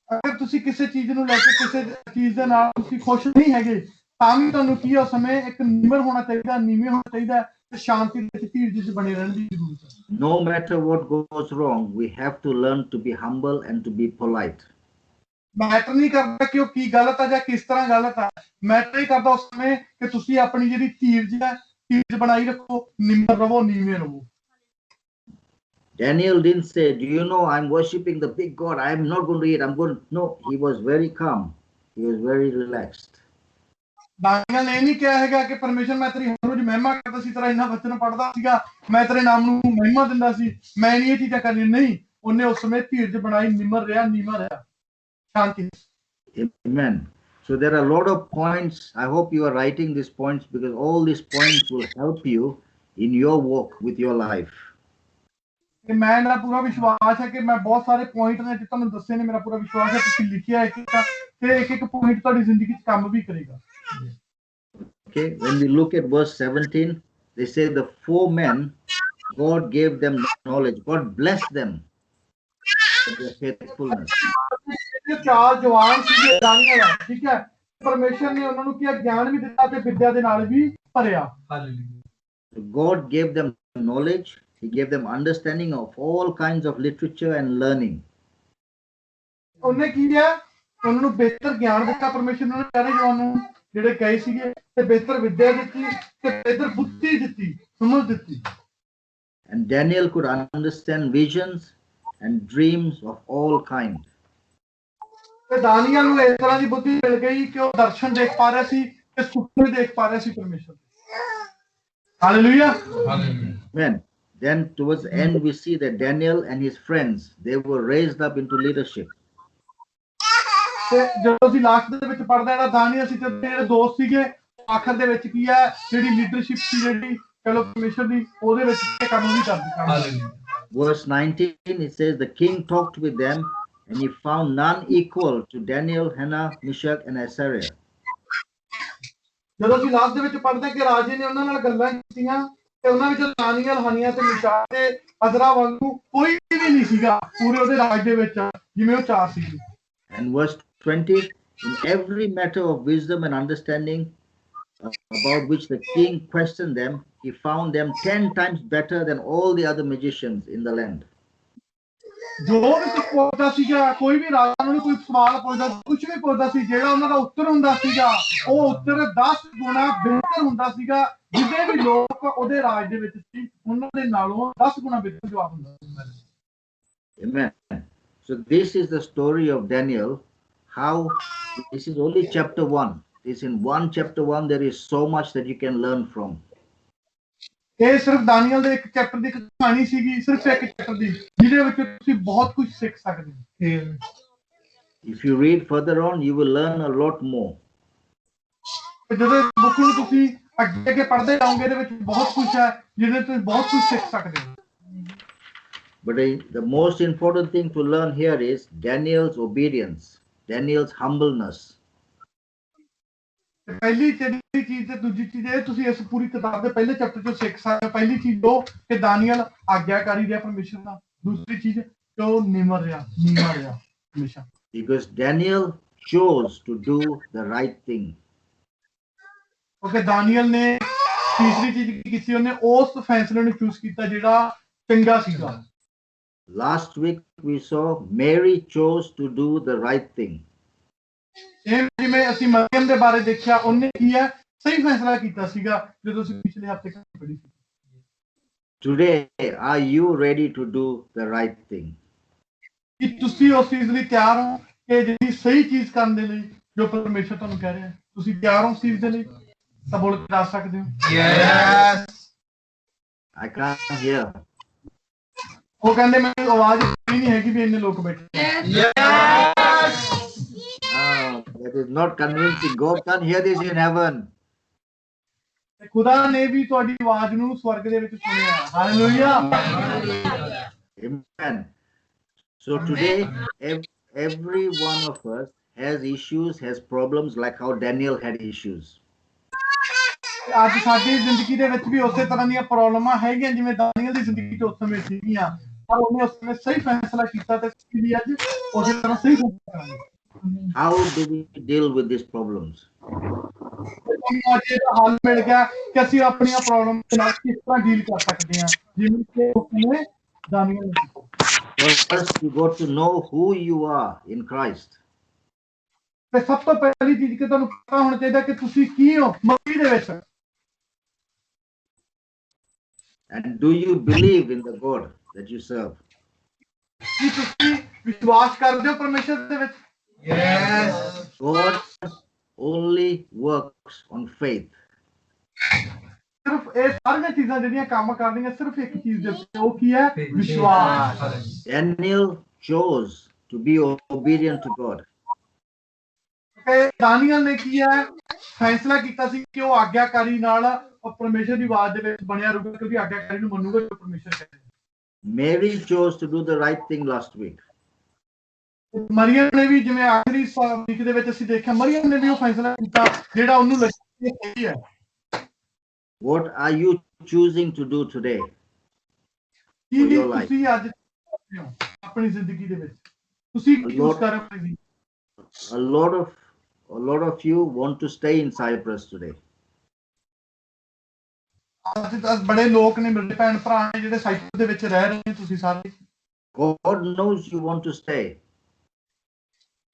ਅਗਰ ਤੁਸੀਂ ਕਿਸੇ ਚੀਜ਼ ਨੂੰ ਲੈ ਕੇ ਕਿਸੇ ਚੀਜ਼ ਦੇ ਨਾਲ ਤੁਸੀਂ ਖੁਸ਼ ਨਹੀਂ ਹੈਗੇ ਤਾਂ ਵੀ ਤੁਹਾਨੂੰ ਕੀ ਉਸ ਸਮੇਂ ਇੱਕ ਨਿਮਰ ਹੋਣਾ ਚਾਹੀਦਾ, ਨੀਵੇਂ ਹੋਣਾ ਚਾਹੀਦਾ ਤੇ ਸ਼ਾਂਤੀ ਦੇ ਵਿੱਚ ਧੀਰਜ ਵਿੱਚ ਬਣੇ ਰਹਿਣ ਦੀ ਜ਼ਰੂਰਤ ਹੈ। No matter what goes wrong, we have to learn to be humble and to be polite. Matter ਨਹੀਂ ਕਰਦਾ ਕਿ ਉਹ ਕੀ ਗਲਤ ਹੈ ਜਾਂ ਕਿਸ ਤਰ੍ਹਾਂ ਗਲਤ ਹੈ, ਮੈਟਰ ਹੀ ਕਰਦਾ ਉਸ ਸਮੇਂ ਕਿ ਤੁਸੀਂ ਆਪਣੀ ਜਿਹੜੀ ਧੀਰਜ ਹੈ, ਧੀਰਜ ਬਣਾਈ ਰੱਖੋ, ਨਿਮਰ ਰਹੋ, ਨੀਵੇਂ ਰਹੋ। Daniel didn't say, do you know I'm worshipping the big God, I'm not going to eat, I'm going to... No, he was very calm, he was very relaxed. Daniel ਨੇ ਨਹੀਂ ਕਿਹਾ ਹੈਗਾ ਕਿ ਪਰਮੇਸ਼ਰ ਮੈਂ ਤੇਰੀ ਹਰ ਰੋਜ਼ ਮਹਿਮਾ ਕਰਦਾ ਸੀ, ਤੇਰਾ ਇੰਨਾ ਵਚਨ ਪੜ੍ਹਦਾ ਸੀਗਾ, ਮੈਂ ਤੇਰੇ ਨਾਮ ਨੂੰ ਮਹਿਮਾ ਦਿੰਦਾ ਸੀ, ਮੈਂ ਨਹੀਂ ਇਹ ਚੀਜ਼ਾਂ ਕਰਨੀ। ਨਹੀਂ, ਉਹਨੇ ਉਸ ਸਮੇਂ ਧੀਰਜ ਬਣਾਈ, ਨਿਮਰ ਰਿਹਾ, ਨੀਵਾਂ ਰਿਹਾ, ਸ਼ਾਂਤੀ। Amen. So there are a lot of points. I hope you are writing these points because all these points will help you in your walk with your life. ਤੇ ਮੈਂ ਮੇਰਾ ਪੂਰਾ ਵਿਸ਼ਵਾਸ ਹੈ ਕਿ ਮੈਂ ਬਹੁਤ ਸਾਰੇ ਪੁਆਇੰਟ ਨੇ ਤੁਹਾਨੂੰ ਦੱਸੇ ਨੇ, ਮੇਰਾ ਪੂਰਾ ਵਿਸ਼ਵਾਸ ਹੈ ਤੁਸੀਂ ਲਿਖਿਆ ਹੈ ਤੇ ਇੱਕ ਪੁਆਇੰਟ ਤੁਹਾਡੀ ਜ਼ਿੰਦਗੀ 'ਚ ਕੰਮ ਵੀ ਕਰੇਗਾ। Okay, when we look at verse 17, they say the 4 men, God gave them knowledge. God blessed them for their faithfulness. ਇਹ 4 ਜਵਾਨ ਸੀਗੇ ਦਾਨੀਅਲ, ਠੀਕ ਹੈ, ਪਰਮੇਸ਼ਰ ਨੇ ਉਹਨਾਂ ਨੂੰ ਕੀ ਗਿਆਨ ਵੀ ਦਿੱਤਾ ਤੇ ਵਿਦਿਆ ਦੇ ਨਾਲ ਵੀ ਭਰਿਆ। So God gave them knowledge. He gave them understanding of all kinds of literature and learning. ਉਹਨੇ ਕੀ ਹੈ ਉਹਨਾਂ ਨੂੰ ਬਿਹਤਰ ਗਿਆਨ ਦਿੱਤਾ, ਪਰਮੇਸ਼ਰ ਨੇ ਸਾਰੇ ਜਵਾਨਾਂ ਨੂੰ ਜਿਹੜੇ ਗਏ ਸੀਗੇ ਤੇ ਬਿਹਤਰ ਵਿਦਿਆ ਦਿੱਤੀ ਤੇ ਬਿਹਤਰ ਬੁੱਧੀ ਦਿੱਤੀ, ਸਮਝ ਦਿੱਤੀ। And Daniel could understand visions and dreams of all kinds. ਤੇ ਦਾਨੀਅਲ ਨੂੰ ਇਸ ਤਰ੍ਹਾਂ ਦੀ ਬੁੱਧੀ ਮਿਲ ਗਈ ਕਿ ਉਹ ਦਰਸ਼ਨ ਦੇਖ ਪਾ ਰਿਹਾ ਸੀ ਤੇ ਸੁਪਨੇ ਦੇਖ ਪਾ ਰਿਹਾ ਸੀ ਪਰਮੇਸ਼ਰ। Hallelujah. Amen. Then towards the end we see that Daniel and his friends, they were raised up into leadership. ਤੇ ਜਦੋਂ ਅਸੀਂ ਲਾਸਟ ਦੇ ਵਿੱਚ ਪੜ੍ਹਦੇ ਹਾਂ ਦਾਨੀਅਲ ਸੀ ਤੇ ਜਿਹੜੇ ਦੋਸਤ ਸੀਗੇ ਆਖਰ ਦੇ ਵਿੱਚ ਕੀ ਹੈ ਜਿਹੜੀ ਲੀਡਰਸ਼ਿਪ ਸੀ ਜਿਹੜੀ ਚਲੋ ਪਰਮੇਸ਼ਰ ਦੀ ਉਹਦੇ ਵਿੱਚ ਇਹ ਕੰਮ ਵੀ ਕਰਦੀ hallelujah Verse 19, it says, the king talked with them, and he found none equal to Daniel, Hannah, Meshach, and Azariah. ਜਦੋਂ ਅਸੀਂ ਲਾਸਟ ਦੇ ਵਿੱਚ ਪੜ੍ਹਦੇ ਕਿ ਰਾਜੇ ਨੇ ਉਹਨਾਂ ਨਾਲ ਗੱਲਾਂ ਕੀਤੀਆਂ ਤੇ ਉਹਨਾਂ ਵਿੱਚ ਦਾਨੀਏਲ, ਹਨੀਆ ਤੇ ਮਿਸ਼ਾਲ ਤੇ ਅਜ਼ਰਾ ਵਾਂਗੂ ਕੋਈ ਵੀ ਨਹੀਂ ਸੀਗਾ ਪੂਰੇ ਉਹਦੇ ਰਾਜ ਦੇ ਵਿੱਚ ਜਿਵੇਂ ਉਹ ਚਾਰ ਸੀ। And verse 20, in every matter of wisdom and understanding about which the king questioned them, he found them 10 times better than all the other magicians in the land. ਜੋ ਵੀ ਕੁਝ ਪੁੱਛਦਾ ਸੀਗਾ ਕੋਈ ਵੀ ਰਾਜਾ ਨੂੰ ਕੋਈ ਸਵਾਲ ਪੁੱਛਦਾ ਕੁਝ ਵੀ ਪੁੱਛਦਾ ਸੀ ਜਿਹੜਾ ਉਹਨਾਂ ਦਾ ਉੱਤਰ ਹੁੰਦਾ ਸੀਗਾ ਉਹ ਉੱਤਰ 10 ਗੁਣਾ ਬਿਹਤਰ ਹੁੰਦਾ ਸੀਗਾ ਜਿਹਦੇ ਵੀ ਲੋਕ ਉਹਦੇ ਰਾਜ ਦੇ ਵਿੱਚ ਸੀ ਉਹਨਾਂ ਦੇ ਨਾਲੋਂ 10 ਗੁਣਾ ਬਿਹਤਰ ਜਵਾਬ ਹੁੰਦਾ ਸੀ। Amen. So this is the story of Daniel. How this is only chapter 1. This in one chapter 1 there is so much that you can learn from. ਇਹ ਸਿਰਫ ਦਾਨੀਏਲ ਦੇ ਇੱਕ ਚੈਪਟਰ ਦੀ ਕਹਾਣੀ ਸੀਗੀ ਸਿਰਫ ਇੱਕ ਚੈਪਟਰ ਦੀ ਜਿਹਦੇ ਵਿੱਚ ਤੁਸੀਂ ਬਹੁਤ ਕੁਝ ਸਿੱਖ ਸਕਦੇ ਹੋ। If you read further on, you will learn a lot more. ਜਦੋਂ ਬੁੱਕ ਨੂੰ ਤੁਸੀਂ ਅੱਗੇ ਅੱਗੇ ਪੜ੍ਹਦੇ ਜਾਓਗੇ ਇਹਦੇ ਵਿੱਚ ਬਹੁਤ ਕੁਝ ਹੈ ਜਿਹਦੇ ਤੋਂ ਬਹੁਤ ਕੁਝ ਸਿੱਖ ਸਕਦੇ ਹੋ। But the most important thing to learn here is Daniel's obedience, Daniel's humbleness. ਪਹਿਲੀ ਜਿਹੜੀ ਚੀਜ਼ ਤੇ ਦੂਜੀ ਚੀਜ਼ ਇਹ ਤੁਸੀਂ ਇਸ ਪੂਰੀ ਕਿਤਾਬ ਦੇ ਪਹਿਲੇ ਚੈਪਟਰ ਚੋਂ ਸਿੱਖ ਸਕਦੇ ਹੋ। ਪਹਿਲੀ ਚੀਜ਼ ਉਹ ਕਿ ਦਾਨੀਏਲ ਆਗਿਆਕਾਰੀ ਰਿਹਾ ਪਰਮੇਸ਼ਰ ਦਾ। ਦੂਸਰੀ ਚੀਜ਼ ਕਿ ਉਹ ਨੀਵਾਂ ਰਿਹਾ ਹਮੇਸ਼ਾ। Because Daniel chose to do the right thing. ਕਿਉਂਕਿ ਦਾਨੀਏਲ ਨੇ ਤੀਸਰੀ ਚੀਜ਼ ਕੀ ਕੀਤੀ ਉਹਨੇ ਉਸ ਫੈਸਲੇ ਨੂੰ ਚੂਜ਼ ਕੀਤਾ ਜਿਹੜਾ ਚੰਗਾ ਸੀਗਾ। Last week we saw Mary chose to do the right thing. ਜਿਵੇਂ ਅਸੀਂ ਮਰੀਅਮ ਦੇ ਬਾਰੇ ਦੇਖਿਆ ਉਹਨੇ ਕੀ ਹੈ ਸਹੀ ਫੈਸਲਾ ਕੀਤਾ ਸੀਗਾ ਜਦੋਂ ਅਸੀਂ ਪਿਛਲੇ ਹਫਤੇ ਪੜ੍ਹੀ ਸੀ। Today, are you ready to do the right thing? ਕਿ ਤੁਸੀਂ ਉਸ ਚੀਜ਼ ਲਈ ਤਿਆਰ ਹੋ ਕਿ ਜਿਹੜੀ ਸਹੀ ਚੀਜ਼ ਕਰਨ ਦੇ ਲਈ ਜੋ ਪਰਮੇਸ਼ਰ ਤੁਹਾਨੂੰ ਕਹਿ ਰਿਹਾ ਤੁਸੀਂ ਤਿਆਰ ਹੋ ਉਸ ਚੀਜ਼ ਦੇ ਲਈ ਤਾਂ ਬੋਲ ਕੇ ਦੱਸ ਸਕਦੇ ਹੋ। Yes I can't hear. ਉਹ ਕਹਿੰਦੇ ਮੈਨੂੰ ਆਵਾਜ਼ ਨਹੀਂ ਹੈਗੀ ਵੀ ਇੰਨੇ ਲੋਕ ਬੈਠੇ। Yes No, that is not convincing. God can't hear this in heaven. ਖੁਦਾ ਨੇ ਵੀ ਤੁਹਾਡੀ ਆਵਾਜ਼ ਨੂੰ ਸਵਰਗ ਦੇ ਵਿੱਚ ਸੁਣਿਆ। Hallelujah. Amen. So today, every one of us has issues, has problems like how Daniel had issues. ਅੱਜ ਸਾਡੀ ਜ਼ਿੰਦਗੀ ਦੇ ਵਿੱਚ ਵੀ ਉਸੇ ਤਰ੍ਹਾਂ ਦੀਆਂ ਪ੍ਰੋਬਲਮਾਂ ਹੈਗੀਆਂ ਜਿਵੇਂ ਦਾਨੀਏਲ ਦੀ ਜ਼ਿੰਦਗੀ 'ਚ ਉਸ ਸਮੇਂ ਸੀਗੀਆਂ ਪਰ ਉਹਨੇ ਉਸ ਸਮੇਂ ਸਹੀ ਫੈਸਲਾ ਕੀਤਾ ਤੇ ਅਸੀਂ ਵੀ ਅੱਜ ਉਸੇ ਤਰ੍ਹਾਂ ਸਹੀ ਫੈਸਲਾ ਕਰਾਂਗੇ। How do we deal with these problems? ਸਾਨੂੰ ਅੱਜ ਇਹਦਾ ਹੱਲ ਮਿਲ ਗਿਆ ਕਿ ਅਸੀਂ ਆਪਣੀਆਂ ਪ੍ਰੋਬਲਮ ਦੇ ਨਾਲ ਕਿਸ ਤਰ੍ਹਾਂ ਡੀਲ ਕਰ ਸਕਦੇ ਹਾਂ ਜਿਵੇਂ ਕਿ ਉਸਨੇ ਦਾਨੀਏਲ ਨੇ ਕੀਤਾ। First, you got to know who you are in Christ. ਤੇ ਸਭ ਤੋਂ ਪਹਿਲੀ ਚੀਜ਼ ਕਿ ਤੁਹਾਨੂੰ ਪਤਾ ਹੋਣਾ ਚਾਹੀਦਾ ਕਿ ਤੁਸੀਂ ਕੀ ਹੋ ਮਸੀਹ ਦੇ ਵਿੱਚ। And do you believe in the God that you serve? ਕੀ ਤੁਸੀਂ ਵਿਸ਼ਵਾਸ ਕਰਦੇ ਹੋ ਪਰਮੇਸ਼ਰ ਦੇ ਵਿੱਚ? Yes God only works on faith. ਸਿਰਫ ਇਹ ਸਾਰੀਆਂ ਚੀਜ਼ਾਂ ਜਿਹੜੀਆਂ ਕੰਮ ਕਰਦੀਆਂ ਸਿਰਫ ਇੱਕ ਚੀਜ਼ ਦੇ ਉੱਤੇ ਉਹ ਕੀ ਹੈ ਵਿਸ਼ਵਾਸ। Daniel chose to be obedient to God. ਤੇ ਦਾਨੀਏਲ ਨੇ ਕੀ ਹੈ ਫੈਸਲਾ ਕੀਤਾ ਸੀ ਕਿ ਉਹ ਆਗਿਆਕਾਰੀ ਨਾਲ ਪਰਮੇਸ਼ਰ ਦੀ ਆਵਾਜ਼ ਦੇ ਵਿੱਚ ਬਣਿਆ ਰਹੂਗਾ ਕਿਉਂਕਿ ਆਗਿਆਕਾਰੀ ਨੂੰ ਮੰਨੂਗਾ ਜੋ ਪਰਮੇਸ਼ਰ ਕਹਿੰਦਾ। Mary chose to do the right thing last week. Maryam ਨੇ ਵੀ ਜਿਵੇਂ ਆਖਰੀ ਵੀਕ ਦੇ ਵਿੱਚ ਅਸੀਂ ਦੇਖਿਆ ਮਰੀਅਮ ਨੇ ਵੀ ਉਹ ਫੈਸਲਾ ਕੀਤਾ ਜਿਹੜਾ ਉਹਨੂੰ ਲੱਗਿਆ ਸਹੀ ਹੈ। What are you choosing to do today? ਕੀ ਤੁਸੀਂ ਅੱਜ ਆਪਣੀ ਜ਼ਿੰਦਗੀ ਦੇ ਵਿੱਚ ਤੁਸੀਂ ਕੀ ਚੂਜ਼ ਕਰ ਰਹੇ ਹੋ? A lot of you want to stay in Cyprus today. ਅੱਜ ਤਾਂ ਬੜੇ ਲੋਕ ਨੇ ਮੇਰੇ ਭੈਣ ਭਰਾ ਨੇ ਜਿਹੜੇ ਸਾਈਪਰਸ ਦੇ ਵਿੱਚ ਰਹਿ ਰਹੇ ਨੇ ਤੁਸੀਂ ਸਾਰੇ। God knows you want to stay.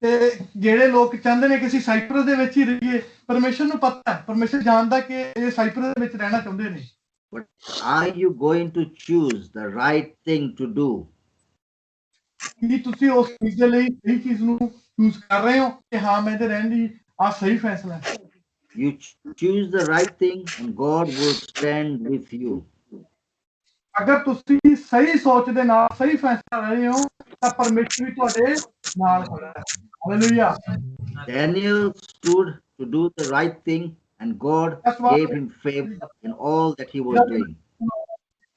ਤੇ ਜਿਹੜੇ ਲੋਕ ਚਾਹੁੰਦੇ ਨੇ ਕਿ ਅਸੀਂ ਸਾਈਪਰਸ ਦੇ ਵਿੱਚ ਹੀ ਰਹੀਏ ਪਰਮੇਸ਼ਰ ਨੂੰ ਪਤਾ ਹੈ ਪਰਮੇਸ਼ਰ ਜਾਣਦਾ ਕਿ ਇਹ ਸਾਈਪਰਸ ਦੇ ਵਿੱਚ ਰਹਿਣਾ ਚਾਹੁੰਦੇ ਨੇ। But are you going to choose the right thing to do? ਕੀ ਤੁਸੀਂ ਉਸ ਚੀਜ਼ ਦੇ ਲਈ ਸਹੀ ਚੀਜ਼ ਨੂੰ ਚੂਜ਼ ਕਰ ਰਹੇ ਹੋ ਕਿ ਹਾਂ ਮੈਂ ਤੇ ਰਹਿਣ ਦੀ ਆ ਸਹੀ ਫੈਸਲਾ ਹੈ। You choose the right thing and God will stand with you. ਅਗਰ ਤੁਸੀਂ ਸਹੀ ਸੋਚ ਦੇ ਨਾਲ ਸਹੀ ਫੈਸਲਾ ਲੈ ਰਹੇ ਹੋ ਤਾਂ ਪਰਮੇਸ਼ਰ ਵੀ ਤੁਹਾਡੇ ਨਾਲ ਖੜਾ ਹੈ। Hallelujah. Daniel stood to do the right thing and God That's why- gave him favor in all that he was doing.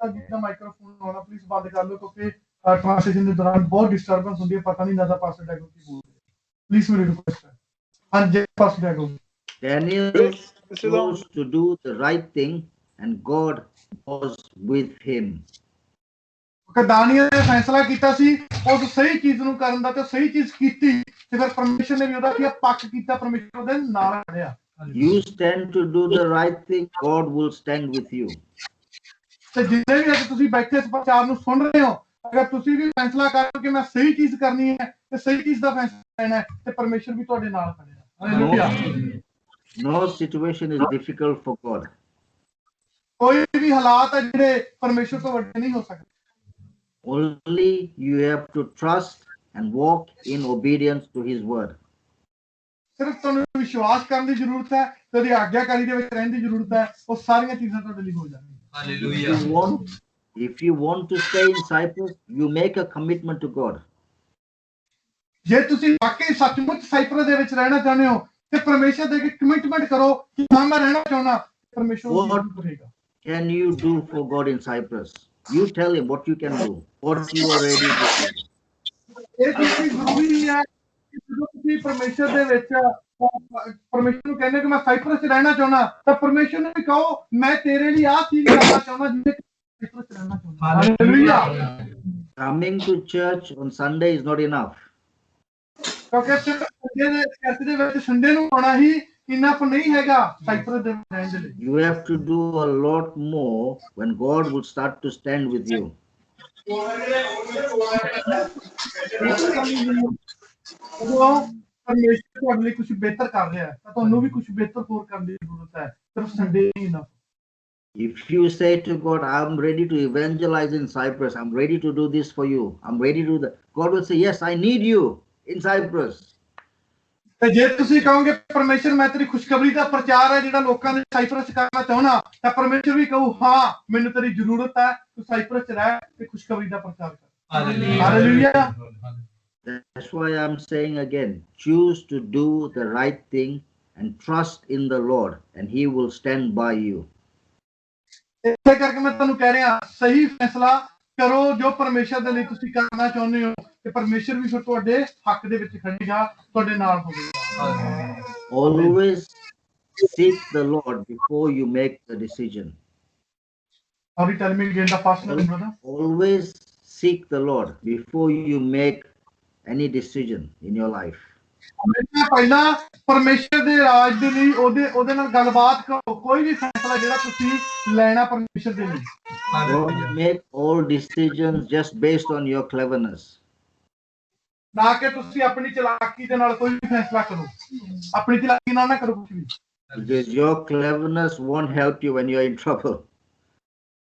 ਜਿਹਦਾ ਮਾਈਕਰੋਫੋਨ ਆਉਣਾ ਪਲੀਜ਼ ਬੰਦ ਕਰ ਲਓ ਕਿਉਂਕਿ ਟ੍ਰਾਂਸਲੇਸ਼ਨ ਦੇ ਦੌਰਾਨ ਬਹੁਤ ਡਿਸਟਰਬੈਂਸ ਹੁੰਦੀ ਹੈ ਪਤਾ ਨਹੀਂ ਲੱਗਦਾ ਪਾਸਟਰ ਡੈਗੋ ਕੀ ਬੋਲ ਰਿਹਾ ਪਲੀਜ਼ ਮੇਰੀ ਰਿਕੁਐਸਟ ਹੈ ਹਾਂਜੀ pastor ਡੈਗੋ Daniel chose to do the right thing, and God was with him. ਕਿ ਦਾਨੀਏਲ ਨੇ ਫੈਸਲਾ ਕੀਤਾ ਸੀ ਉਸ ਸਹੀ ਚੀਜ਼ ਨੂੰ ਕਰਨ ਦਾ ਤੇ ਸਹੀ ਚੀਜ਼ ਕੀਤੀ ਤੇ ਫਿਰ ਪਰਮੇਸ਼ਰ ਨੇ ਵੀ ਉਹਦਾ ਕੀ ਪੱਕ ਕੀਤਾ ਪਰਮੇਸ਼ਰ ਉਹਦੇ ਨਾਲ ਖੜਿਆ You stand to do the right thing, God will stand with you. ਤੇ ਜਿੰਨੇ ਵੀ ਅੱਜ ਤੁਸੀਂ ਬੈਠੇ ਇਸ ਪ੍ਰਚਾਰ ਨੂੰ ਸੁਣ ਰਹੇ ਹੋ ਅਗਰ ਤੁਸੀਂ ਵੀ ਫੈਸਲਾ ਕਰੋ ਕਿ ਮੈਂ ਸਹੀ ਚੀਜ਼ ਕਰਨੀ ਹੈ ਤੇ ਸਹੀ ਚੀਜ਼ ਦਾ ਫੈਸਲਾ ਲੈਣਾ ਹੈ ਤੇ ਪਰਮੇਸ਼ਰ ਵੀ ਤੁਹਾਡੇ ਨਾਲ ਖੜਿਆ hallelujah No situation is difficult for God. ਕੋਈ ਵੀ ਹਾਲਾਤ ਹੈ ਜਿਹੜੇ ਪਰਮੇਸ਼ਰ ਤੋਂ ਵੱਡੇ ਨਹੀਂ ਹੋ ਸਕਦੇ Only you have to trust and walk in obedience to his word. ਸਿਰਫ ਤੁਹਾਨੂੰ ਵਿਸ਼ਵਾਸ ਕਰਨ ਦੀ ਜ਼ਰੂਰਤ ਹੈ ਤੇ ਉਹਦੀ ਆਗਿਆਕਾਰੀ ਦੇ ਵਿੱਚ ਰਹਿਣ ਦੀ ਜ਼ਰੂਰਤ ਹੈ ਉਹ ਸਾਰੀਆਂ ਚੀਜ਼ਾਂ ਤੁਹਾਡੇ ਲਈ ਹੋ ਜਾਣਗੀਆਂ If you want to stay in Cyprus, you make a commitment to God. ਜੇ ਤੁਸੀਂ ਵਾਕਈ ਸੱਚਮੁੱਚ ਸਾਈਪਰਸ ਦੇ ਵਿੱਚ ਰਹਿਣਾ ਚਾਹੁੰਦੇ ਹੋ ਤੇ ਪਰਮੇਸ਼ਰ ਦੇ ਅੱਗੇ ਕਮਿਟਮੈਂਟ ਕਰੋ ਕਿ ਹਾਂ ਮੈਂ ਰਹਿਣਾ ਚਾਹੁੰਦਾ ਪਰਮੇਸ਼ਰ ਉਹ ਜ਼ਰੂਰ ਕਰੇਗਾ Can you do for God in Cyprus? You tell him what you can do, what you are ready to do. ਇਹ ਚੀਜ਼ ਜ਼ਰੂਰੀ ਹੈ ਕਿ ਜਦੋਂ ਤੁਸੀਂ ਪਰਮੇਸ਼ਰ ਦੇ ਵਿੱਚ ਪਰਮੇਸ਼ਰ ਨੂੰ ਕਹਿੰਦੇ ਕਿ ਮੈਂ ਸਾਈਪਰਸ 'ਚ ਰਹਿਣਾ ਚਾਹੁੰਦਾ ਤਾਂ ਪਰਮੇਸ਼ਰ ਨੂੰ ਵੀ ਕਹੋ ਮੈਂ ਤੇਰੇ ਲਈ ਆਹ ਚੀਜ਼ ਕਰਨਾ ਚਾਹੁੰਦਾ ਜਿਵੇਂ ਸਾਈਪਰਸ 'ਚ ਰਹਿਣਾ ਚਾਹੁੰਦਾ hallelujah Coming to church on Sunday is not enough. ਕਿਉਂਕਿ ਸਿਰਫ ਸੰਡੇ ਦੇ ਚਰਚ ਦੇ ਵਿੱਚ ਸੰਡੇ ਨੂੰ ਆਉਣਾ ਹੀ ਇਨਫ ਨਹੀਂ ਹੈਗਾ ਸਾਈਪਰਸ ਦੇ ਵਿੱਚ ਰਹਿਣ ਦੇ ਲਈ You have to do a lot more when God will start to stand with you. ਜਦੋਂ ਪਰਮੇਸ਼ਰ ਤੁਹਾਡੇ ਲਈ ਕੁਝ ਬਿਹਤਰ ਕਰ ਰਿਹਾ ਹੈ ਤਾਂ ਤੁਹਾਨੂੰ ਵੀ ਕੁਝ ਬਿਹਤਰ ਹੋਰ ਕਰਨ ਦੀ ਜ਼ਰੂਰਤ ਹੈ ਸਿਰਫ ਸੰਡੇ ਨਹੀਂ ਨਾ If you say to God, I'm ready to evangelize in Cyprus, I'm ready to do this for you, I'm ready to do that, God will say, yes, I need you in Cyprus. ਤੇ ਜੇ ਤੁਸੀਂ ਕਹੋਗੇ ਪਰਮੇਸ਼ਰ ਮੈਂ ਤੇਰੀ ਖੁਸ਼ਖਬਰੀ ਦਾ ਪ੍ਰਚਾਰ ਹੈ ਜਿਹੜਾ ਲੋਕਾਂ ਦੇ ਸਾਈਪਰਸ ਕਰਨਾ ਚਾਹੁੰਦਾ ਤਾਂ ਪਰਮੇਸ਼ਰ ਵੀ ਕਹੂ ਹਾਂ ਮੈਨੂੰ ਤੇਰੀ ਜ਼ਰੂਰਤ ਹੈ ਤੂੰ ਸਾਈਪਰਸ ਚ ਰਹਿ ਤੇ ਖੁਸ਼ਖਬਰੀ ਦਾ ਪ੍ਰਚਾਰ ਕਰ hallelujah That's why I'm saying again, choose to do the right thing and trust in the Lord, and He will stand by you. ਇਸੇ ਕਰਕੇ ਮੈਂ ਤੁਹਾਨੂੰ ਕਹਿ ਰਿਹਾ ਸਹੀ ਫੈਸਲਾ ਕਰੋ ਜੋ ਪਰਮੇਸ਼ਰ ਦੇ ਲਈ ਤੁਸੀਂ ਕਰਨਾ ਚਾਹੁੰਦੇ ਹੋ ਤੇ ਪਰਮੇਸ਼ਰ ਵੀ ਫਿਰ ਤੁਹਾਡੇ ਹੱਕ ਦੇ ਵਿੱਚ ਖੜੇਗਾ ਤੁਹਾਡੇ ਨਾਲ ਹੋਵੇਗਾ Always seek the Lord before you make the decision. Are you telling me again the first one, brother? Always seek the Lord before you make any decision in your life. ਪਹਿਲਾਂ ਪਰਮੇਸ਼ਰ ਦੇ ਰਾਜ ਦੇ ਲਈ ਉਹਦੇ ਨਾਲ ਗੱਲਬਾਤ ਕਰੋ ਕੋਈ ਵੀ ਫੈਸਲਾ ਜਿਹੜਾ ਤੁਸੀਂ ਲੈਣਾ ਪਰਮੇਸ਼ਰ ਦੇ ਲਈ Don't make all decisions just based on your cleverness. ਨਾ ਕਿ ਤੁਸੀਂ ਆਪਣੀ ਚਲਾਕੀ ਦੇ ਨਾਲ ਕੋਈ ਵੀ ਫੈਸਲਾ ਕਰੋ ਆਪਣੀ ਚਲਾਕੀ ਨਾਲ ਨਾ ਕਰੋ ਕੁਝ ਵੀ Because your cleverness won't help you when you're in trouble.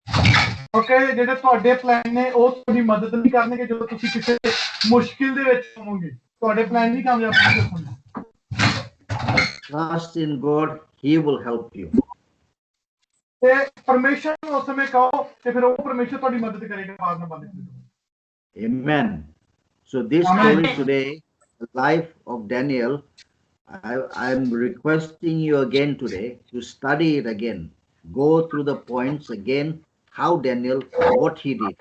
ਕਿਉਂਕਿ ਜਿਹੜੇ ਤੁਹਾਡੇ ਪਲਾਨ ਨੇ ਉਹ ਤੁਹਾਡੀ ਮਦਦ ਨਹੀਂ ਕਰਨਗੇ ਜਦੋਂ ਤੁਸੀਂ ਕਿਸੇ ਮੁਸ਼ਕਿਲ ਦੇ ਵਿੱਚ ਹੋਵੋਗੇ ਤੁਹਾਡੇ ਪਲਾਨ ਨਹੀਂ ਕਾਮਯਾਬ ਹੋਣਗੇ Trust in God, He will help you. ਤੇ ਪਰਮੇਸ਼ਰ ਨੂੰ ਉਸ ਸਮੇਂ ਕਹੋ ਤੇ ਫਿਰ ਉਹ ਪਰਮੇਸ਼ਰ ਤੁਹਾਡੀ ਮਦਦ ਕਰੇਗਾ ਬਾਅਦ ਨਾਲ ਬੰਦ ਕਰੇਗਾ Amen. So this Amen. story today, the life of Daniel, I'm requesting you again today to study it again. Go through the points again, how Daniel, what he did.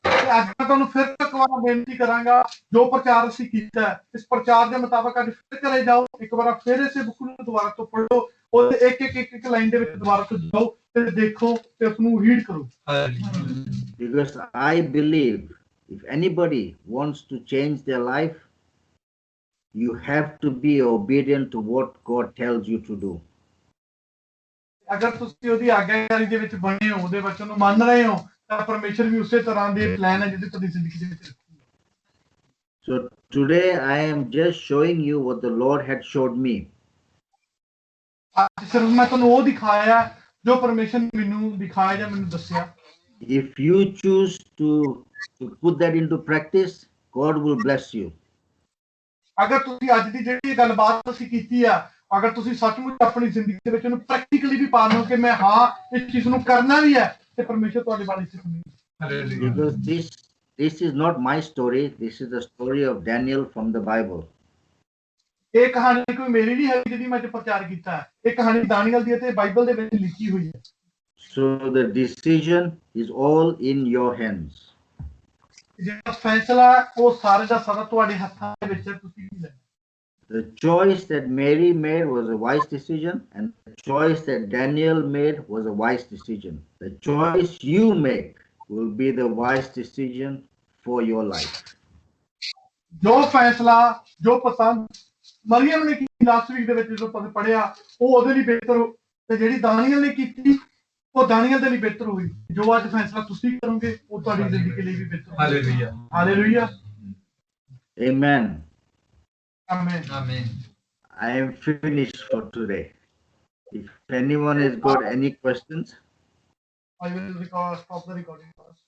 ਅੱਜ ਮੈਂ ਤੁਹਾਨੂੰ ਫਿਰ ਇੱਕ ਵਾਰ ਬੇਨਤੀ ਕਰਾਂਗਾ ਜੋ ਪ੍ਰਚਾਰ ਅਸੀਂ ਕੀਤਾ ਇਸ ਪ੍ਰਚਾਰ ਦੇ ਮੁਤਾਬਕ ਅੱਜ ਫਿਰ ਕਰੇ ਜਾਓ ਇੱਕ ਵਾਰ ਫਿਰ ਇਸੇ ਬੁੱਕ ਨੂੰ ਦੁਬਾਰਾ ਤੋਂ ਪੜ੍ਹੋ ਉਹਦੇ ਇੱਕ ਲਾਈਨ ਦੇ ਵਿੱਚ ਦੁਬਾਰਾ ਤੋਂ ਜਾਓ ਤੇ ਦੇਖੋ ਤੇ ਉਸ ਨੂੰ ਰੀਡ ਕਰੋ Because I believe if anybody wants to change their life, you have to be obedient to what God tells you to do. ਅਗਰ ਤੁਸੀਂ ਉਹਦੀ ਆਗਿਆਕਾਰੀ ਦੇ ਵਿੱਚ ਬਣੇ ਹੋ ਉਹਦੇ ਵਚਨ ਨੂੰ ਮੰਨ ਰਹੇ ਹੋ ਤਾਂ ਪਰਮੇਸ਼ਰ ਵੀ ਉਸੇ ਤਰ੍ਹਾਂ ਦੇ ਪਲਾਨ ਹੈ ਜਿਹਦੇ ਤੁਹਾਡੀ ਜ਼ਿੰਦਗੀ ਦੇ ਵਿੱਚ So today I am just showing you what the Lord had showed me. ਅੱਜ ਸਿਰਫ ਮੈਂ ਤੁਹਾਨੂੰ ਉਹ ਦਿਖਾਇਆ ਜੋ ਪਰਮੇਸ਼ਰ ਨੇ ਮੈਨੂੰ ਦਿਖਾਇਆ ਜਾਂ ਮੈਨੂੰ ਦੱਸਿਆ If you choose to put that into practice, God will bless you. ਅਗਰ ਤੁਸੀਂ ਅੱਜ ਦੀ ਜਿਹੜੀ ਗੱਲਬਾਤ ਅਸੀਂ ਕੀਤੀ ਆ ਅਗਰ ਤੁਸੀਂ ਸੱਚਮੁੱਚ ਆਪਣੀ ਜ਼ਿੰਦਗੀ ਦੇ ਵਿੱਚ ਉਹਨੂੰ ਪ੍ਰੈਕਟੀਕਲੀ ਵੀ ਪਾ ਲਓ ਕਿ ਮੈਂ ਹਾਂ ਇਸ ਚੀਜ਼ ਨੂੰ ਕਰਨਾ ਵੀ ਹੈ ਤੇ ਪਰਮੇਸ਼ਰ ਤੁਹਾਡੇ ਬਾਰੇ ਸਿੱਖਣੀ Because this is not my story. This is the story of Daniel from the Bible. ਇਹ ਕਹਾਣੀ ਕੋਈ ਮੇਰੀ ਨਹੀਂ ਹੈ ਜਿਹਦੀ ਮੈਂ ਪ੍ਰਚਾਰ ਕੀਤਾ ਹੈ, ਇਹ ਕਹਾਣੀ ਦਾਨੀਏਲ ਦੀ ਅਤੇ ਬਾਈਬਲ ਦੇ ਵਿੱਚ ਲਿਖੀ ਹੋਈ ਹੈ। So the decision is all in your hands. ਜਿਹੜਾ ਫੈਸਲਾ ਉਹ ਸਾਰੇ ਦਾ ਸਾਰਾ ਤੁਹਾਡੇ ਹੱਥਾਂ ਦੇ ਵਿੱਚ ਹੈ, ਤੁਸੀਂ ਕੀ ਲੈਣਾ। The choice that Mary made was a wise decision, and the choice that Daniel made was a wise decision. The choice you make will be the wise decision for your life. ਜੋ ਫੈਸਲਾ, ਜੋ ਪਸੰਦ ਮਰੀਅਮ ਨੇ ਕੀਤੀ last week ਦੇ ਵਿੱਚ ਜਦੋਂ ਪੜਿਆ, ਉਹ ਉਹਦੇ ਲਈ ਬਿਹਤਰ ਤੇ ਜਿਹੜੀ ਦਾਨੀਏਲ ਨੇ ਕੀਤੀ ਉਹ ਦਾਨੀਏਲ ਦੇ ਲਈ ਬਿਹਤਰ ਹੋਈ। ਜੋ ਅੱਜ ਫੈਸਲਾ ਤੁਸੀਂ ਕਰੋਗੇ ਉਹ ਤੁਹਾਡੀ ਜ਼ਿੰਦਗੀ ਲਈ ਵੀ ਬਿਹਤਰ ਹੋਵੇਗਾ। Hallelujah, hallelujah, Amen. ਆਮੇਨ। ਆਮੀਨ। I am finished for today. If anyone has got any questions, I will stop the recording first.